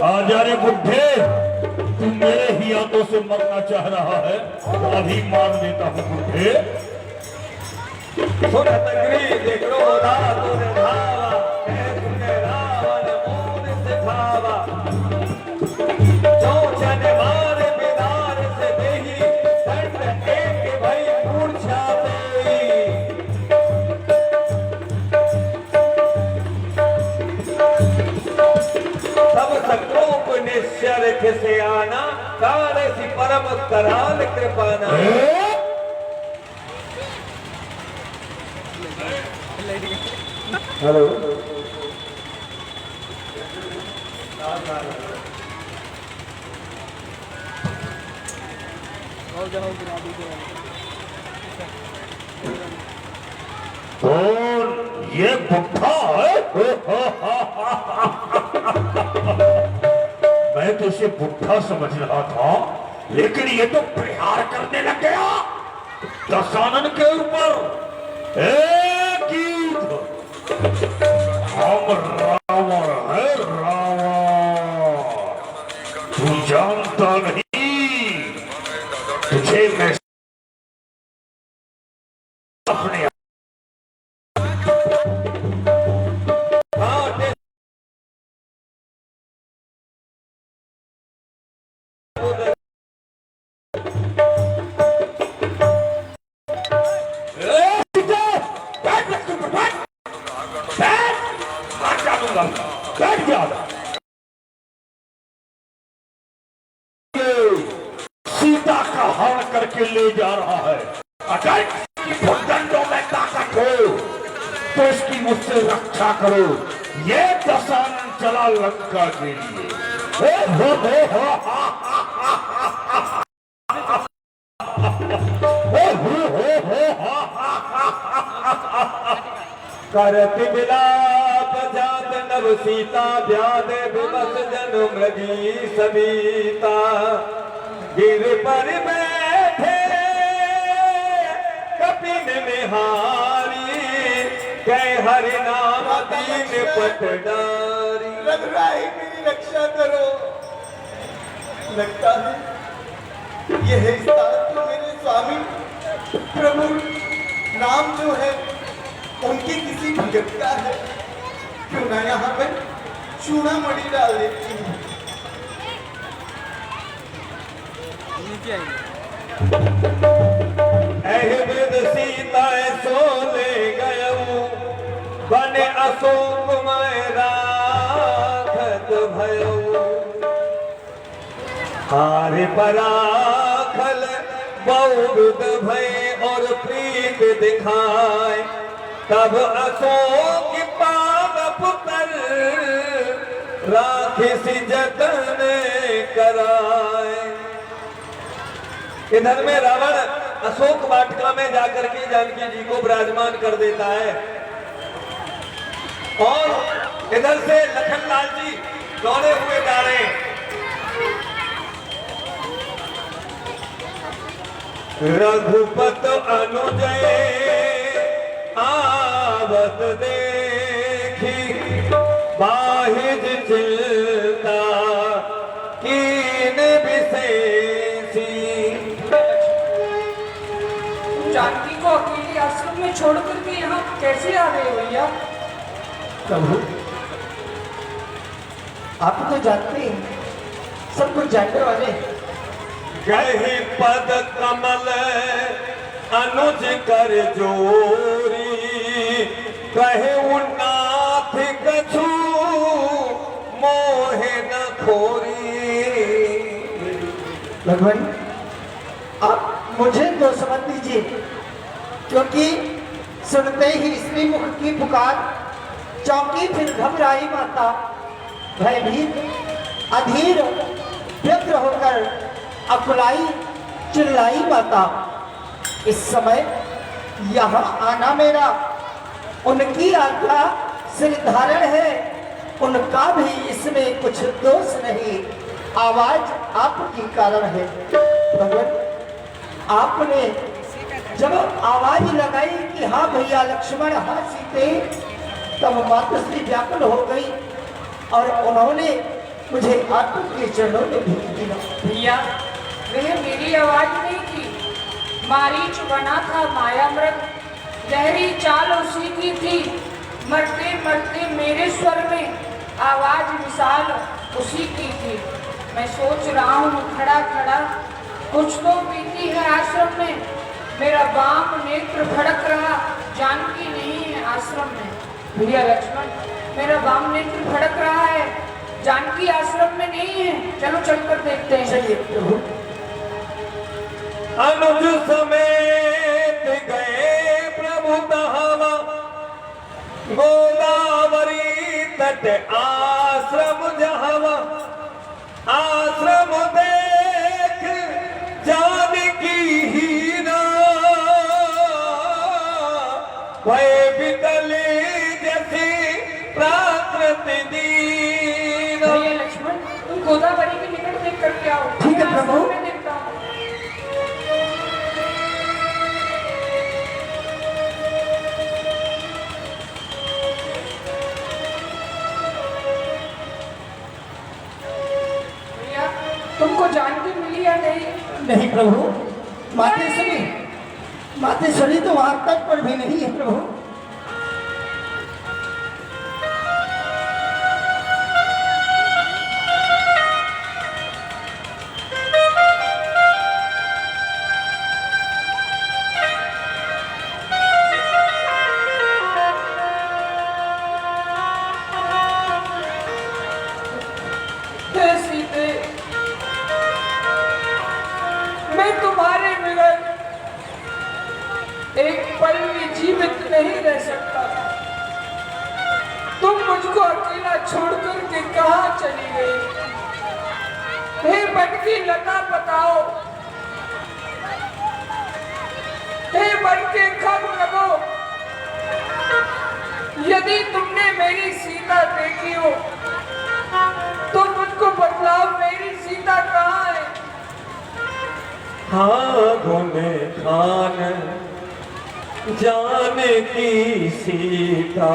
आजा रे बुढ़े, तू मेरे ही हाथों से मरना चाह रहा है, अभी मार देता हूँ बुढ़े। सुन तगरी देख लो तूने भावा, तुमने रावण मोन से भावा। जो जन मार बिदार से देही, दंड एक भई मूर्छा देई। सब सकलों को निश्चर से आना, काल सी परम कराल कृपाना। हेलो कौन ये बुढ़ा है? मैं तो इसे बुढ़ा समझ रहा था, लेकिन ये तो प्रहार करने लग गया दशानन के ऊपर। एक युद्ध, हम रावण है रावण, तू जानता नहीं, तुझे मैं अपने सीता का हरण करके ले जा रहा है। अगर इसकी भुजदंडों में ताकत हो तो इसकी मुझसे रक्षा करो। ये दशानन चला लंका के लिए। करत बिलाप जात नव सीता, व्याध विवश जनु मृगी सविता। गिर पर बैठे कपिन निहारी, कह हरि नाम दीन पटडारी। रघुराई मेरी रक्षा करो। लगता है यह स्थान तो मेरे स्वामी प्रभु नाम जो है उनके किसी भगत का है। क्यों ना यहाँ पे चूड़ामणि डाल देती हूँ। अहमद सीता सो ले गयऊ, बने अशोक राखत भयऊ। हारे पराखल बहुद भय और प्रीत दिखाए, तब अशोक पावप पर राखिस जतन कराए। इधर में रावण अशोक वाटिका में जाकर के जानकी जी को विराजमान कर देता है, और इधर से लखनलाल जी दौड़े हुए जा रहे हैं। रघुपत अनुजय आवत देखी, बाहिज चिंता कीन विशेषी। जानकी को अकेले आश्रम में छोड़ करके यहाँ कैसे आ रहे हो भैया? प्रभु आप तो जानते हैं, सब कुछ जानने वाले। गहि पद कमल अनुज कर जोरी, कहे उन्नाथ कछु भगवान आप मुझे दोष मत दीजिए, क्योंकि सुनते ही स्त्री मुख की पुकार चौंकी फिर घबराई माता, भयभीत अधीर व्यग्र होकर अकुलाई चिल्लाई माता। इस समय यहाँ आना मेरा उनकी आज्ञा सिर धारण है, उनका भी इसमें कुछ दोष नहीं, आवाज आपकी कारण है। भगवान आपने जब आवाज लगाई कि हाँ भैया लक्ष्मण हाँ सीते, तब मातृश्री व्याकुल हो गई और उन्होंने मुझे आपके चरणों में भेज दिया। भैया वह मेरी आवाज नहीं थी, मारीच बना था मायामृग, गहरी चाल उसी की थी, मरते मरते मेरे स्वर में आवाज विशाल उसी की थी। मैं सोच रहा हूँ खड़ा खड़ा कुछ तो बीती है आश्रम में, मेरा बाम नेत्र भड़क रहा, जानकी नहीं है आश्रम में। भैया लक्ष्मण मेरा बाम नेत्र भड़क रहा है, जानकी आश्रम में नहीं है, चलो चलकर देखते हैं। चलिए प्रभु। अनुज समेत गए प्रभु तहावा, गोदावरी तट आश्रम जहावा, आश्रम देख जानकी हीरा, भय बितले जैसे प्राकृत दीन। भैया लक्ष्मण तुम गोदावरी के निकट देख करके आओ। ठीक है प्रभु। मैं देखता हूँ। भैया तुमको जानकी मिली या नहीं? नहीं प्रभु, मातेश्वरी तो वहां तक पर भी नहीं है प्रभु। सीते मैं तुम्हारे बिगड़ एक पल भी जीवित नहीं रह सकता। तुम मुझको अकेला छोड़कर के कहां चली गई? हे बनकी लता बताओ, हे बनके खब लगो, यदि तुमने मेरी सीता देखी हो तो मुझको बतलाओ मेरी सीता कहाँ है? हाँ गुने खान जानकी सीता,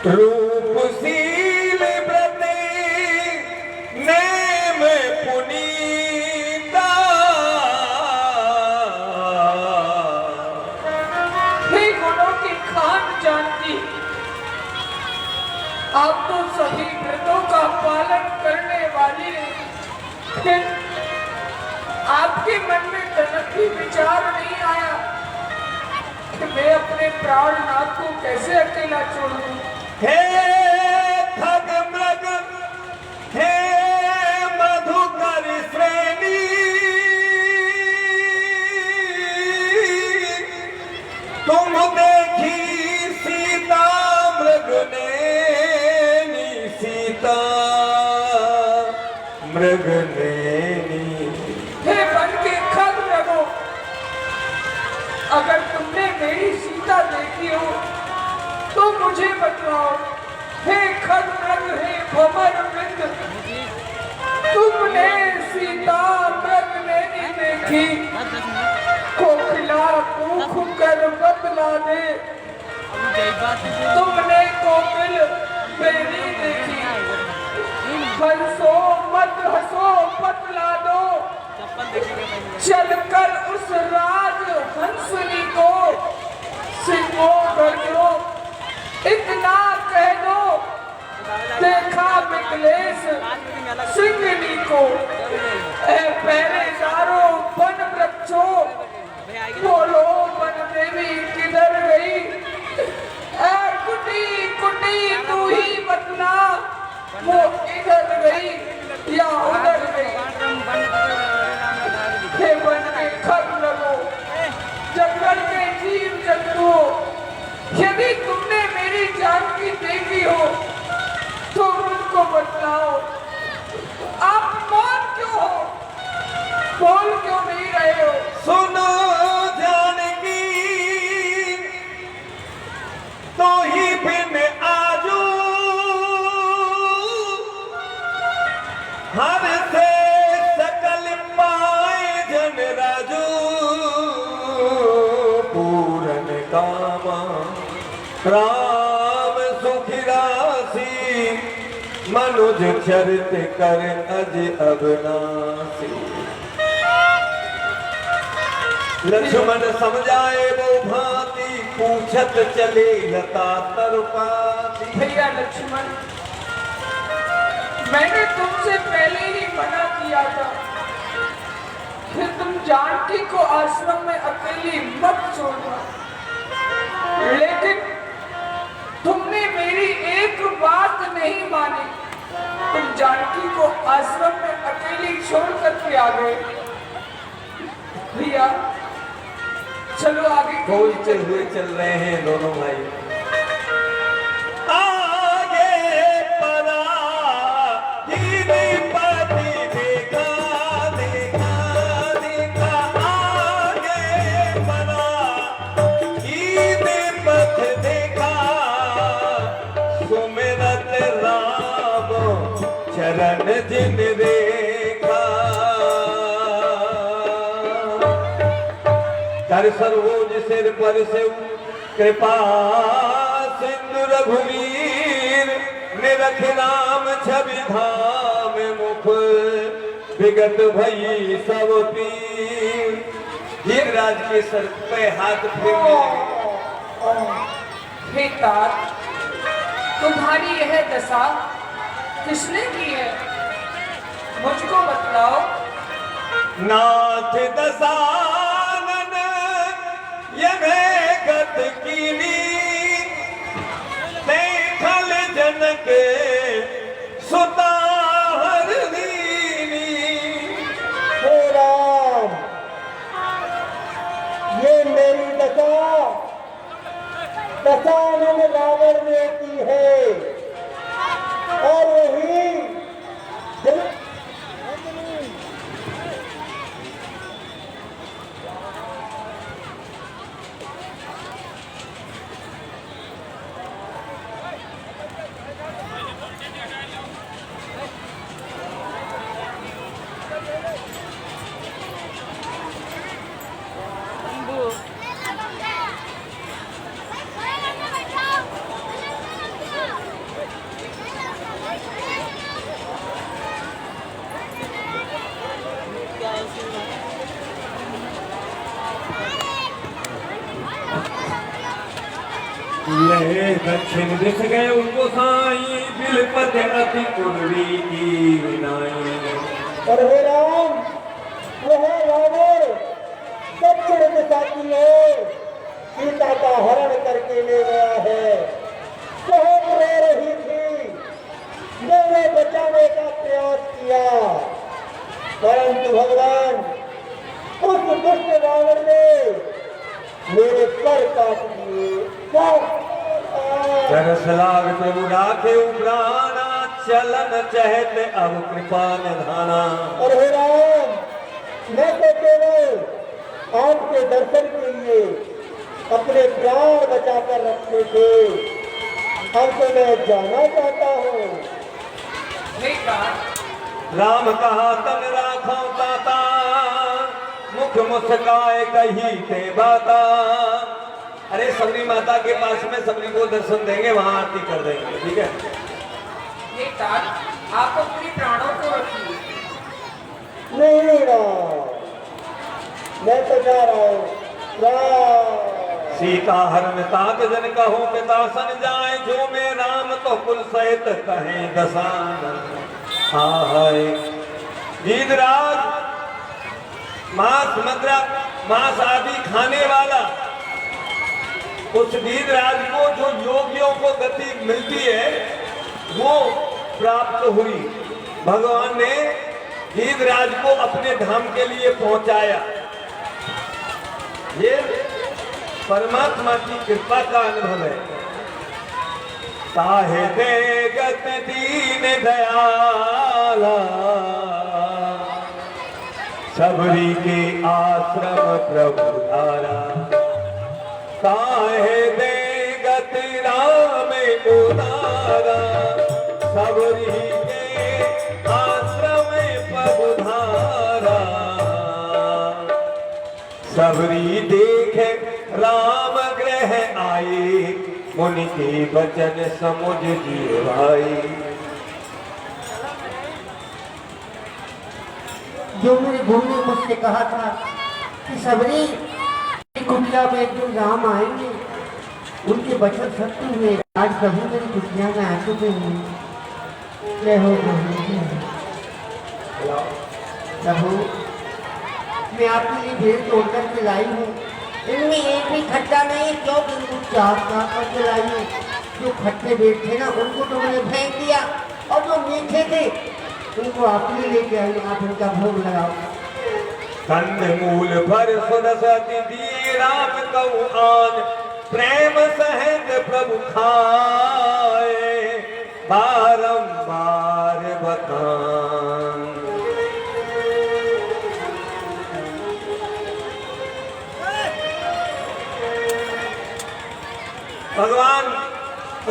रूपशील व्रती नेम पुनीता। हे गुणों की खान जानकी, आप तो सभी व्रतों का पालन करने वाली हैं, आपके मन में तनक भी विचार नहीं आया कि मैं अपने प्राणनाथ को कैसे अकेला छोड़ दूं? हे खग मृग, हे मधुकर श्रेणी, तुम देखी सीता मृग ने, सीता मृग नैनी। हे बनके खग मृगो, अगर तुमने मेरी सीता देखी हो तो मुझे बतलाओ। हे खग मृग, हे भंवर वृंद, तुमने सीता मृग नैनी देखी, कोकिला कूख कर बतला दे। तुमने कोकिल मेरी देखी, हंसो मत हंसो बतला दो, चलकर उस राज हंसनी को सिंहो गर्जो, इतना कह दो देखा मिथिलेश सिंहनी को। ए पहरेदारों वन वृक्षों, बोलो वन देवी किधर गई? ए कुटी कुटी तू ही बतला, वो इधर गई या उधर गई? मनुज चरित कर अज अविनाशी। लक्ष्मण समझाए वो भांति पूछत चले लता तरुपाती। भैया लक्ष्मण, मैंने तुमसे पहले ही मना किया था कि तुम जानकी को आश्रम में अकेली मत छोड़ना, लेकिन तुमने मेरी एक बात नहीं मानी। तुम जानकी को आश्रम में अकेली छोड़ करके आ गए। भैया चलो आगे। बोलते हुए चल रहे हैं दोनों भाई। चरण जिन देखा कर सरोज सिर पर से कृपा सिंधु रघुवीर निरख राम छवि धाम मुख विगत भई सब पीर। गिरिराज के सर पे हाथ फेरने हे तात, तुम्हारी यह दशा किसने की है, मुझको बतलाओ। नाथ दसानन यह गत कीनी देखल जनक सुता हर दीनी। हे राम, ये मेरी दशानन रावण ने की है और वही ले दक्षिण दिश गए उनको साई बिलपत अति कुंडली की विनाई। और हे राम, वह रावण दक्षिण दिशा की ओर सीता का हरण करके ले गया है। बहुत रो रही थी, मैंने बचाने का प्रयास किया, परंतु भगवान उस दुष्ट रावण ने मेरे पर काट दिए। तरस लाग प्रभु राखे उबराना चलन चहत अब कृपा निधाना। और हे राम, मैं तो केवल आपके दर्शन के लिए अपने प्राण बचाकर रखने थे, अब तो मैं जाना चाहता हूँ। राम कहा तन राखा ताता मुख मुस्काए कही ते बाता। अरे सबरी माता के पास में सबरी को दर्शन देंगे, वहां आरती कर देंगे, ठीक है। ये तात, आप अपने प्राणों को रखिए। नहीं राम, मैं तो जा रहा हूँ। सीता हरण तात जन कहो पिता सन जाए, जो में राम तो कुल सहित कहे दसानन। हाय गिरिराज मांस मद्रा मांस आदि खाने वाला उस गिरिराज को जो योगियों को गति मिलती है वो प्राप्त हुई। भगवान ने गिरिराज को अपने धाम के लिए पहुंचाया। ये परमात्मा की कृपा का अनुभव है। ताहे दे गत दीन दयाला सबरी के आश्रम प्रभु धारा। ताहे दे गति राम उदारा सबरी के आश्रम प्रभु धारा। सबरी देखे राम ग्रह आए, मुनि के बचन समुझ जीवाई। जो मेरे गुरु ने मुझसे कहा था कि सबरी कुटिया में एक दिन राम आएंगे, उनके वचन सत्य हुए। आज प्रभु मेरी कुटिया में आ चुके हैं। जय हो प्रभु, मैं आपके लिए भेड़ तोड़ करके लाई हूँ। इनमें एक भी खट्टा नहीं, क्यों बिल्कुल चार करके लाई हूँ। जो खट्टे भेड़ थे ना, उनको तो मैंने फेंक दिया, और जो मीठे थे उनको आप ही लेके आई। आप उनका भोग लगाओ। कंदमूल भर सुरसति दिए राम कऊ आन, प्रेम सहित प्रभु खाए बारंबार बतान। भगवान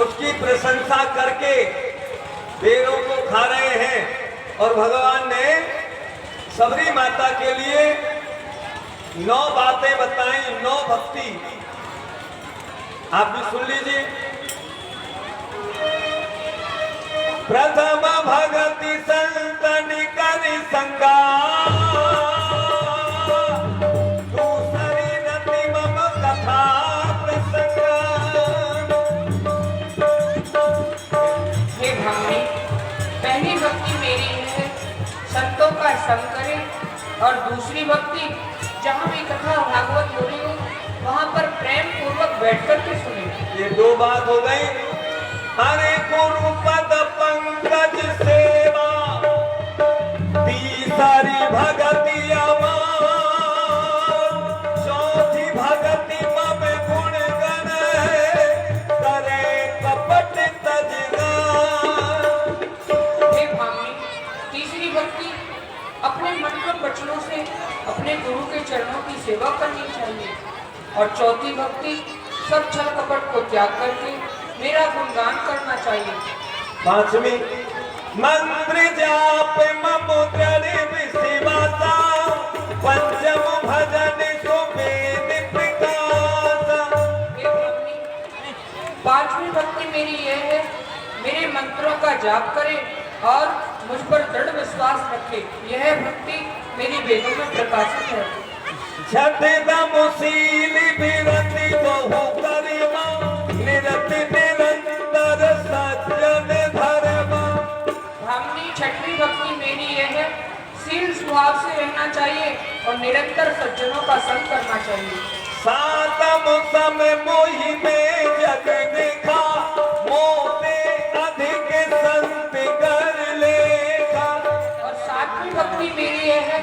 उसकी प्रशंसा करके बेरों को खा रहे हैं। और भगवान ने सबरी माता के लिए 9 बातें बताई, 9 भक्ति। आप भी सुन लीजिए। प्रथम भगति संतन करि संगा, दूसरी रति मम कथा प्रसंगा। हे भामी, पहली भक्ति मेरी है संतों का संग करें, और दूसरी भक्ति जहाँ भी कथा भागवत हो रही हो वहाँ पर प्रेम पूर्वक बैठ कर के सुने। ये 2 बात हो गई। हरे गुरु पद पंकज सेवा, तीसरी भगति अमान, चौथी भगति मम गुण गण, करे कपट तजगान। हे भामी, तीसरी भक्ति अपने मन के वचनों से अपने गुरु के चरणों की सेवा करनी चाहिए, और चौथी भक्ति सब छल कपट को त्याग करके मेरा गुणगान करना चाहिए। 5वीं मंत्र जाप मम दृढ़ विश्वासा, पंचम भजन सुवेद प्रकाशा। 5वीं भक्ति मेरी यह है, मेरे मंत्रों का जाप करें और मुझ पर दृढ़ विश्वास रखे। यह भक्ति मेरी वेदों में प्रकाशित है। छठदमशील विरति बहु करिमा, निरति निरंतर सज्जन धर्मा। भामनी, 6वीं भक्ति मेरी यह है, शील स्वभाव से रहना चाहिए और निरंतर सज्जनों का संग करना चाहिए। 7म सम मोहि में जग देखा, मोते अधिक संत कर लेखा। और 7वीं भक्ति मेरी यह है,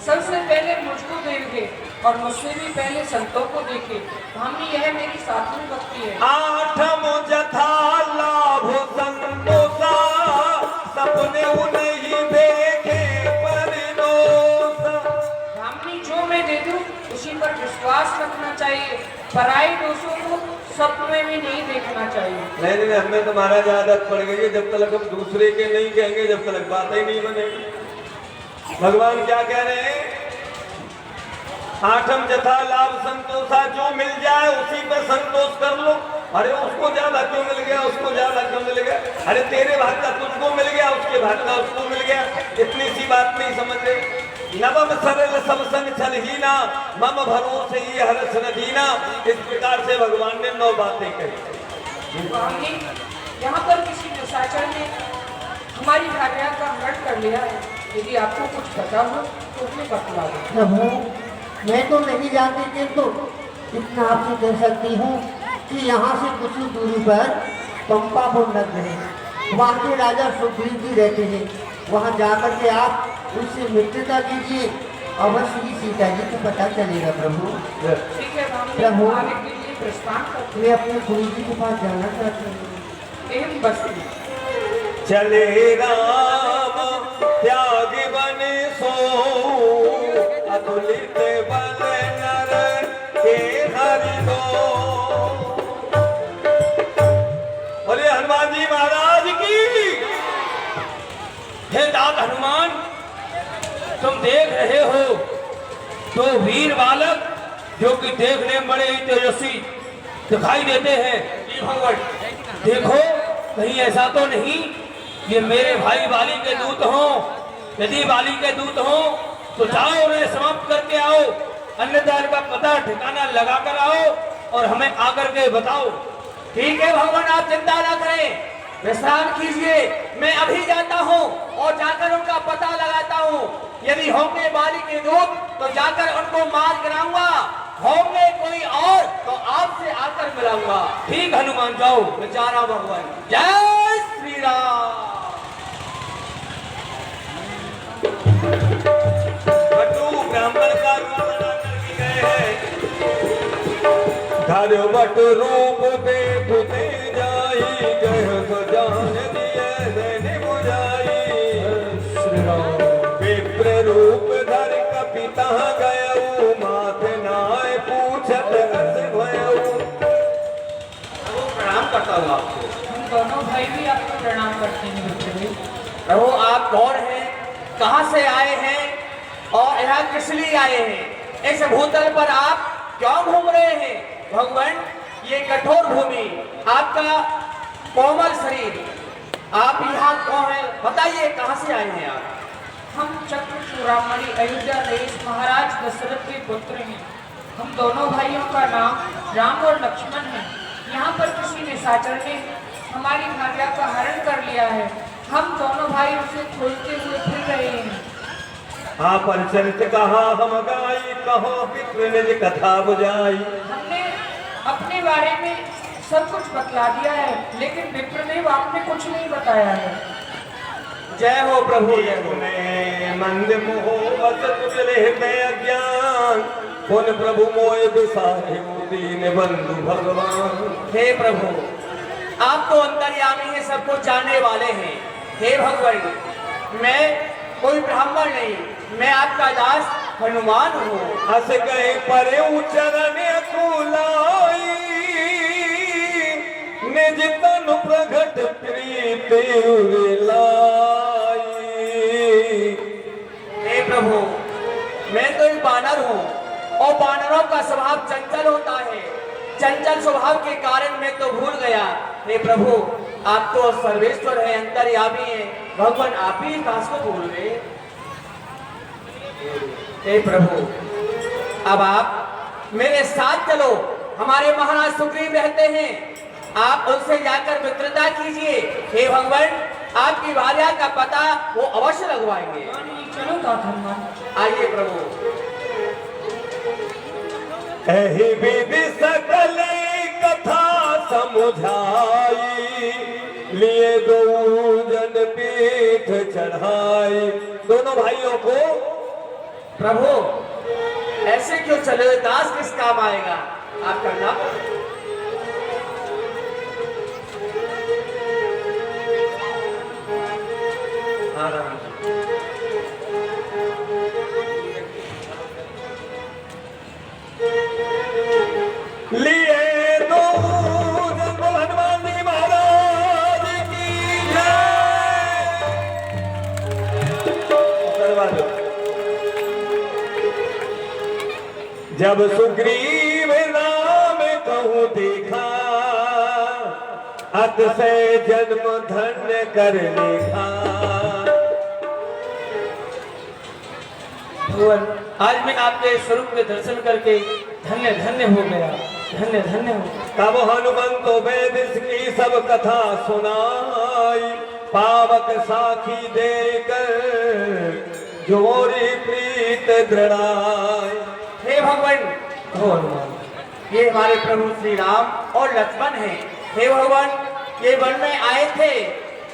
सबसे पहले मुझको देखे और मुझसे भी पहले संतों को देखे। भामनी, यह मेरी 7वीं भक्ति है। 8म जथा लाभ संतोषा, सपने उन्हीं देखे परिणोषा। भामनी, जो मैं दे दूं उसी पर विश्वास रखना चाहिए, पराई दोषों को सपने में भी नहीं देखना चाहिए। नहीं, हमें तो महाराज आदत पड़ गई है, जब तक हम दूसरे के नहीं कहेंगे, जब तक बात ही नहीं बनेगी। भगवान क्या कह रहे हैं? 8म जथा लाभ संतोषा, जो मिल जाए उसी पे संतोष कर लो। अरे उसको ज्यादा क्यों मिल गया, उसको ज्यादा क्यों मिल गया? अरे तेरे भाग का तुझको मिल गया, उसके भाग का उसको मिल गया। इतनी सी बात नहीं समझ रहे। नवम सरल सब संग छल हीना, मम भरोसे ही हर्ष न दीना। इस प्रकार से भगवान ने 9 बातें कही। यहाँ पर किसी निशाचर ने हमारी भार्या का हरण कर लिया है। यदि आपको कुछ पता हो तो उसमें बतला दो। प्रभु, मैं तो नहीं जानती, किंतु इतना आपसे कह सकती हूँ कि यहाँ से कुछ ही दूरी पर पंपापुर नगर है। वहाँ के राजा सुग्रीव जी रहते हैं। वहाँ जाकर के आप उससे मित्रता कीजिए, अवश्य ही सीता जी को पता चलेगा। प्रभु, ठीक है प्रभु, आगे के लिए प्रस्थान करते मैं अपने गुरु जी के पास जाना चाहती हूँ। एवं बस्ती चले राम त्याग बन सो, अतुलित बल नर के हरि दो। बोले हनुमान जी महाराज की। हे दाद हनुमान, तुम देख रहे हो तो वीर बालक जो कि देखने में बड़े ही तेजस्वी दिखाई देते हैं। भगवान देखो, कहीं ऐसा तो नहीं ये मेरे भाई बाली के दूत हों। यदि बाली के दूत हों तो जाओ उन्हें समाप्त करके आओ, अन्यथा इनका पता ठिकाना लगा कर आओ और हमें आकर के बताओ। ठीक है भगवान, आप चिंता ना करें, विश्राम कीजिए। मैं अभी जाता हूँ और जाकर उनका पता लगाता हूँ। यदि होंगे बाली के दूत तो जाकर उनको मार गिराऊंगा, होंगे कोई और तो आपसे आकर मिलाऊंगा। ठीक हनुमान, जाओ। मैं जा रहा हूँ भगवान। जय श्री राम। बटू ब्राह्मण का रूप बना करके गए हैं। धर बट रूप देखते जाई, गए तो जान दिए देने बुझाई। विप्र रूप धर कपिता गयऊ, माथे नाय पूछत अस भयऊ। प्रणाम करता हूँ आपको। हम दोनों भाई भी आपको प्रणाम करते हैं मित्र जी। प्रभु आप कौन हैं, कहाँ से आए हैं और यहाँ किस लिए आए हैं? इस भूतल पर आप क्यों घूम रहे हैं? भगवान, ये कठोर भूमि, आपका कोमल शरीर, आप यहाँ कौन है? बताइए कहाँ से आए हैं आप? हम चक्र चूड़ामणि अयोध्या देश महाराज दशरथ के पुत्र हैं। हम दोनों भाइयों का नाम राम और लक्ष्मण है। यहाँ पर किसी निशाचर ने हमारी भार्या का हरण कर लिया है। हम दोनों भाई उसे खोजते हुए फिर रहे हैं। हाँ परिचरित कहा हम गाई, कहो पितृ निज कथा बुझाई। हमने अपने बारे में सब कुछ बतला दिया है, लेकिन विप्रदेव आपने कुछ नहीं बताया है। जय हो प्रभु, जय हो। मंद मोह असत चले में अज्ञान, पुन प्रभु मोय बिसारे दीन बंधु भगवान। हे प्रभु, आप तो अंतर्यामी हैं, सब कुछ जानने वाले हैं। हे भगवान, मैं कोई ब्राह्मण नहीं, मैं आपका दास हनुमान हूँ। हस गए परे चरण कुलाई, निज तनु प्रगट प्रीति लाई। हे प्रभु, मैं तो एक बानर हूँ और बानरों का स्वभाव चंचल होता है। चंचल स्वभाव के कारण मैं तो भूल गया। हे प्रभु, आप तो सर्वेश्वर है, अंतर्यामी है। भगवान, आप ही दास को भूल गए। हे प्रभु, अब आप मेरे साथ चलो। हमारे महाराज सुग्रीव रहते हैं, आप उनसे जाकर मित्रता कीजिए। हे भगवान, आपकी भार्या का पता वो अवश्य लगवाएंगे। चलो हनुमान, आइए प्रभु। एहि विधि सकल कथा समुझाई, लिए दो जन पीठ चढ़ाई। दोनों भाइयों को प्रभु ऐसे क्यों चले, दास किस काम आएगा? आप करना। लिए दो हनुमान जी महाराज की जय। जब सुग्रीव राम कहूँ देखा, अत से जन्म धन्य कर लेखा। भगवान, आज मैं आपके स्वरूप के दर्शन करके धन्य धन्य हो गया, धन्य धन्य हो। तब हनुमंत वेद की सब कथा सुनाई, पावक साखी देकर जोरी प्रीत दृढ़ाई। हे भगवान, ये हमारे प्रभु श्री राम और लक्ष्मण हैं। हे भगवान, ये वन में आए थे,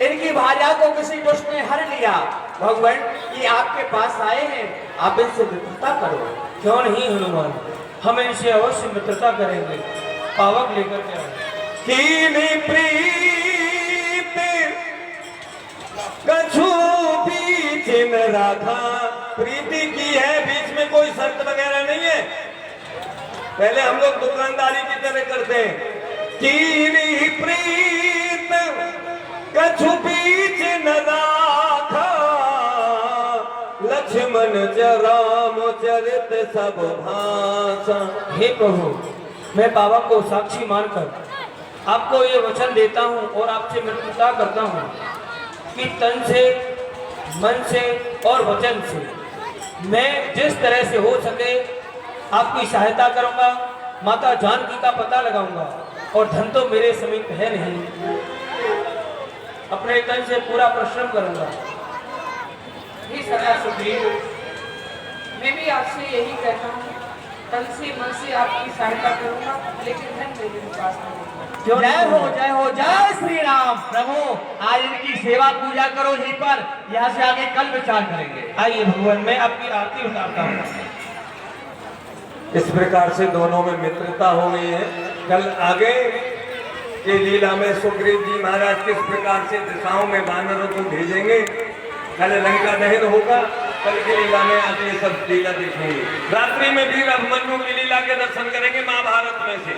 इनकी भार्या को किसी दुष्ट ने हर लिया। भगवान, ये आपके पास आए हैं, आप इनसे मित्रता करो। क्यों नहीं हनुमान, हम इनसे अवश्य मित्रता करेंगे। पावक लेकर के आए। कीनी प्रीत कछु बीच न राधा। प्रीति की है, बीच में कोई शर्त वगैरह नहीं है। पहले हम लोग दुकानदारी की तरह करते हैं। कीनी प्रीत कछु बीच न राधा, लक्ष्मण राम चरित सब भाषा। हे प्रभु, मैं पावक को साक्षी मानकर आपको ये वचन देता हूँ और आपसे मित्रता करता हूँ कि तन से, मन से और वचन से मैं जिस तरह से हो सके आपकी सहायता करूंगा, माता जानकी का पता लगाऊंगा, और धन तो मेरे समीप है नहीं, अपने तन से पूरा परिश्रम करूंगा। ही सरदार सुग्रीव, मैं भी आपसे यही कहता हूँ, तन से मन से आपकी सहायता करूंगा, लेकिन धन मेरे पास नहीं। जय हो जय श्री राम। प्रभु आज इनकी सेवा पूजा करो यहीं पर, यहाँ से आगे कल विचार करेंगे। आइए भगवान, मैं आपकी आरती उतारता हूँ। इस प्रकार से दोनों में मित्रता हो गई है। कल आगे की लीला में सुग्रीव जी महाराज किस प्रकार से दिशाओं में वानरों को भेजेंगे, कल लंका दहन होगा, कल की लीला में आगे ये सब लीला देखेंगे। रात्रि में वीर अभिमन्यु की लीला के दर्शन करेंगे महाभारत में से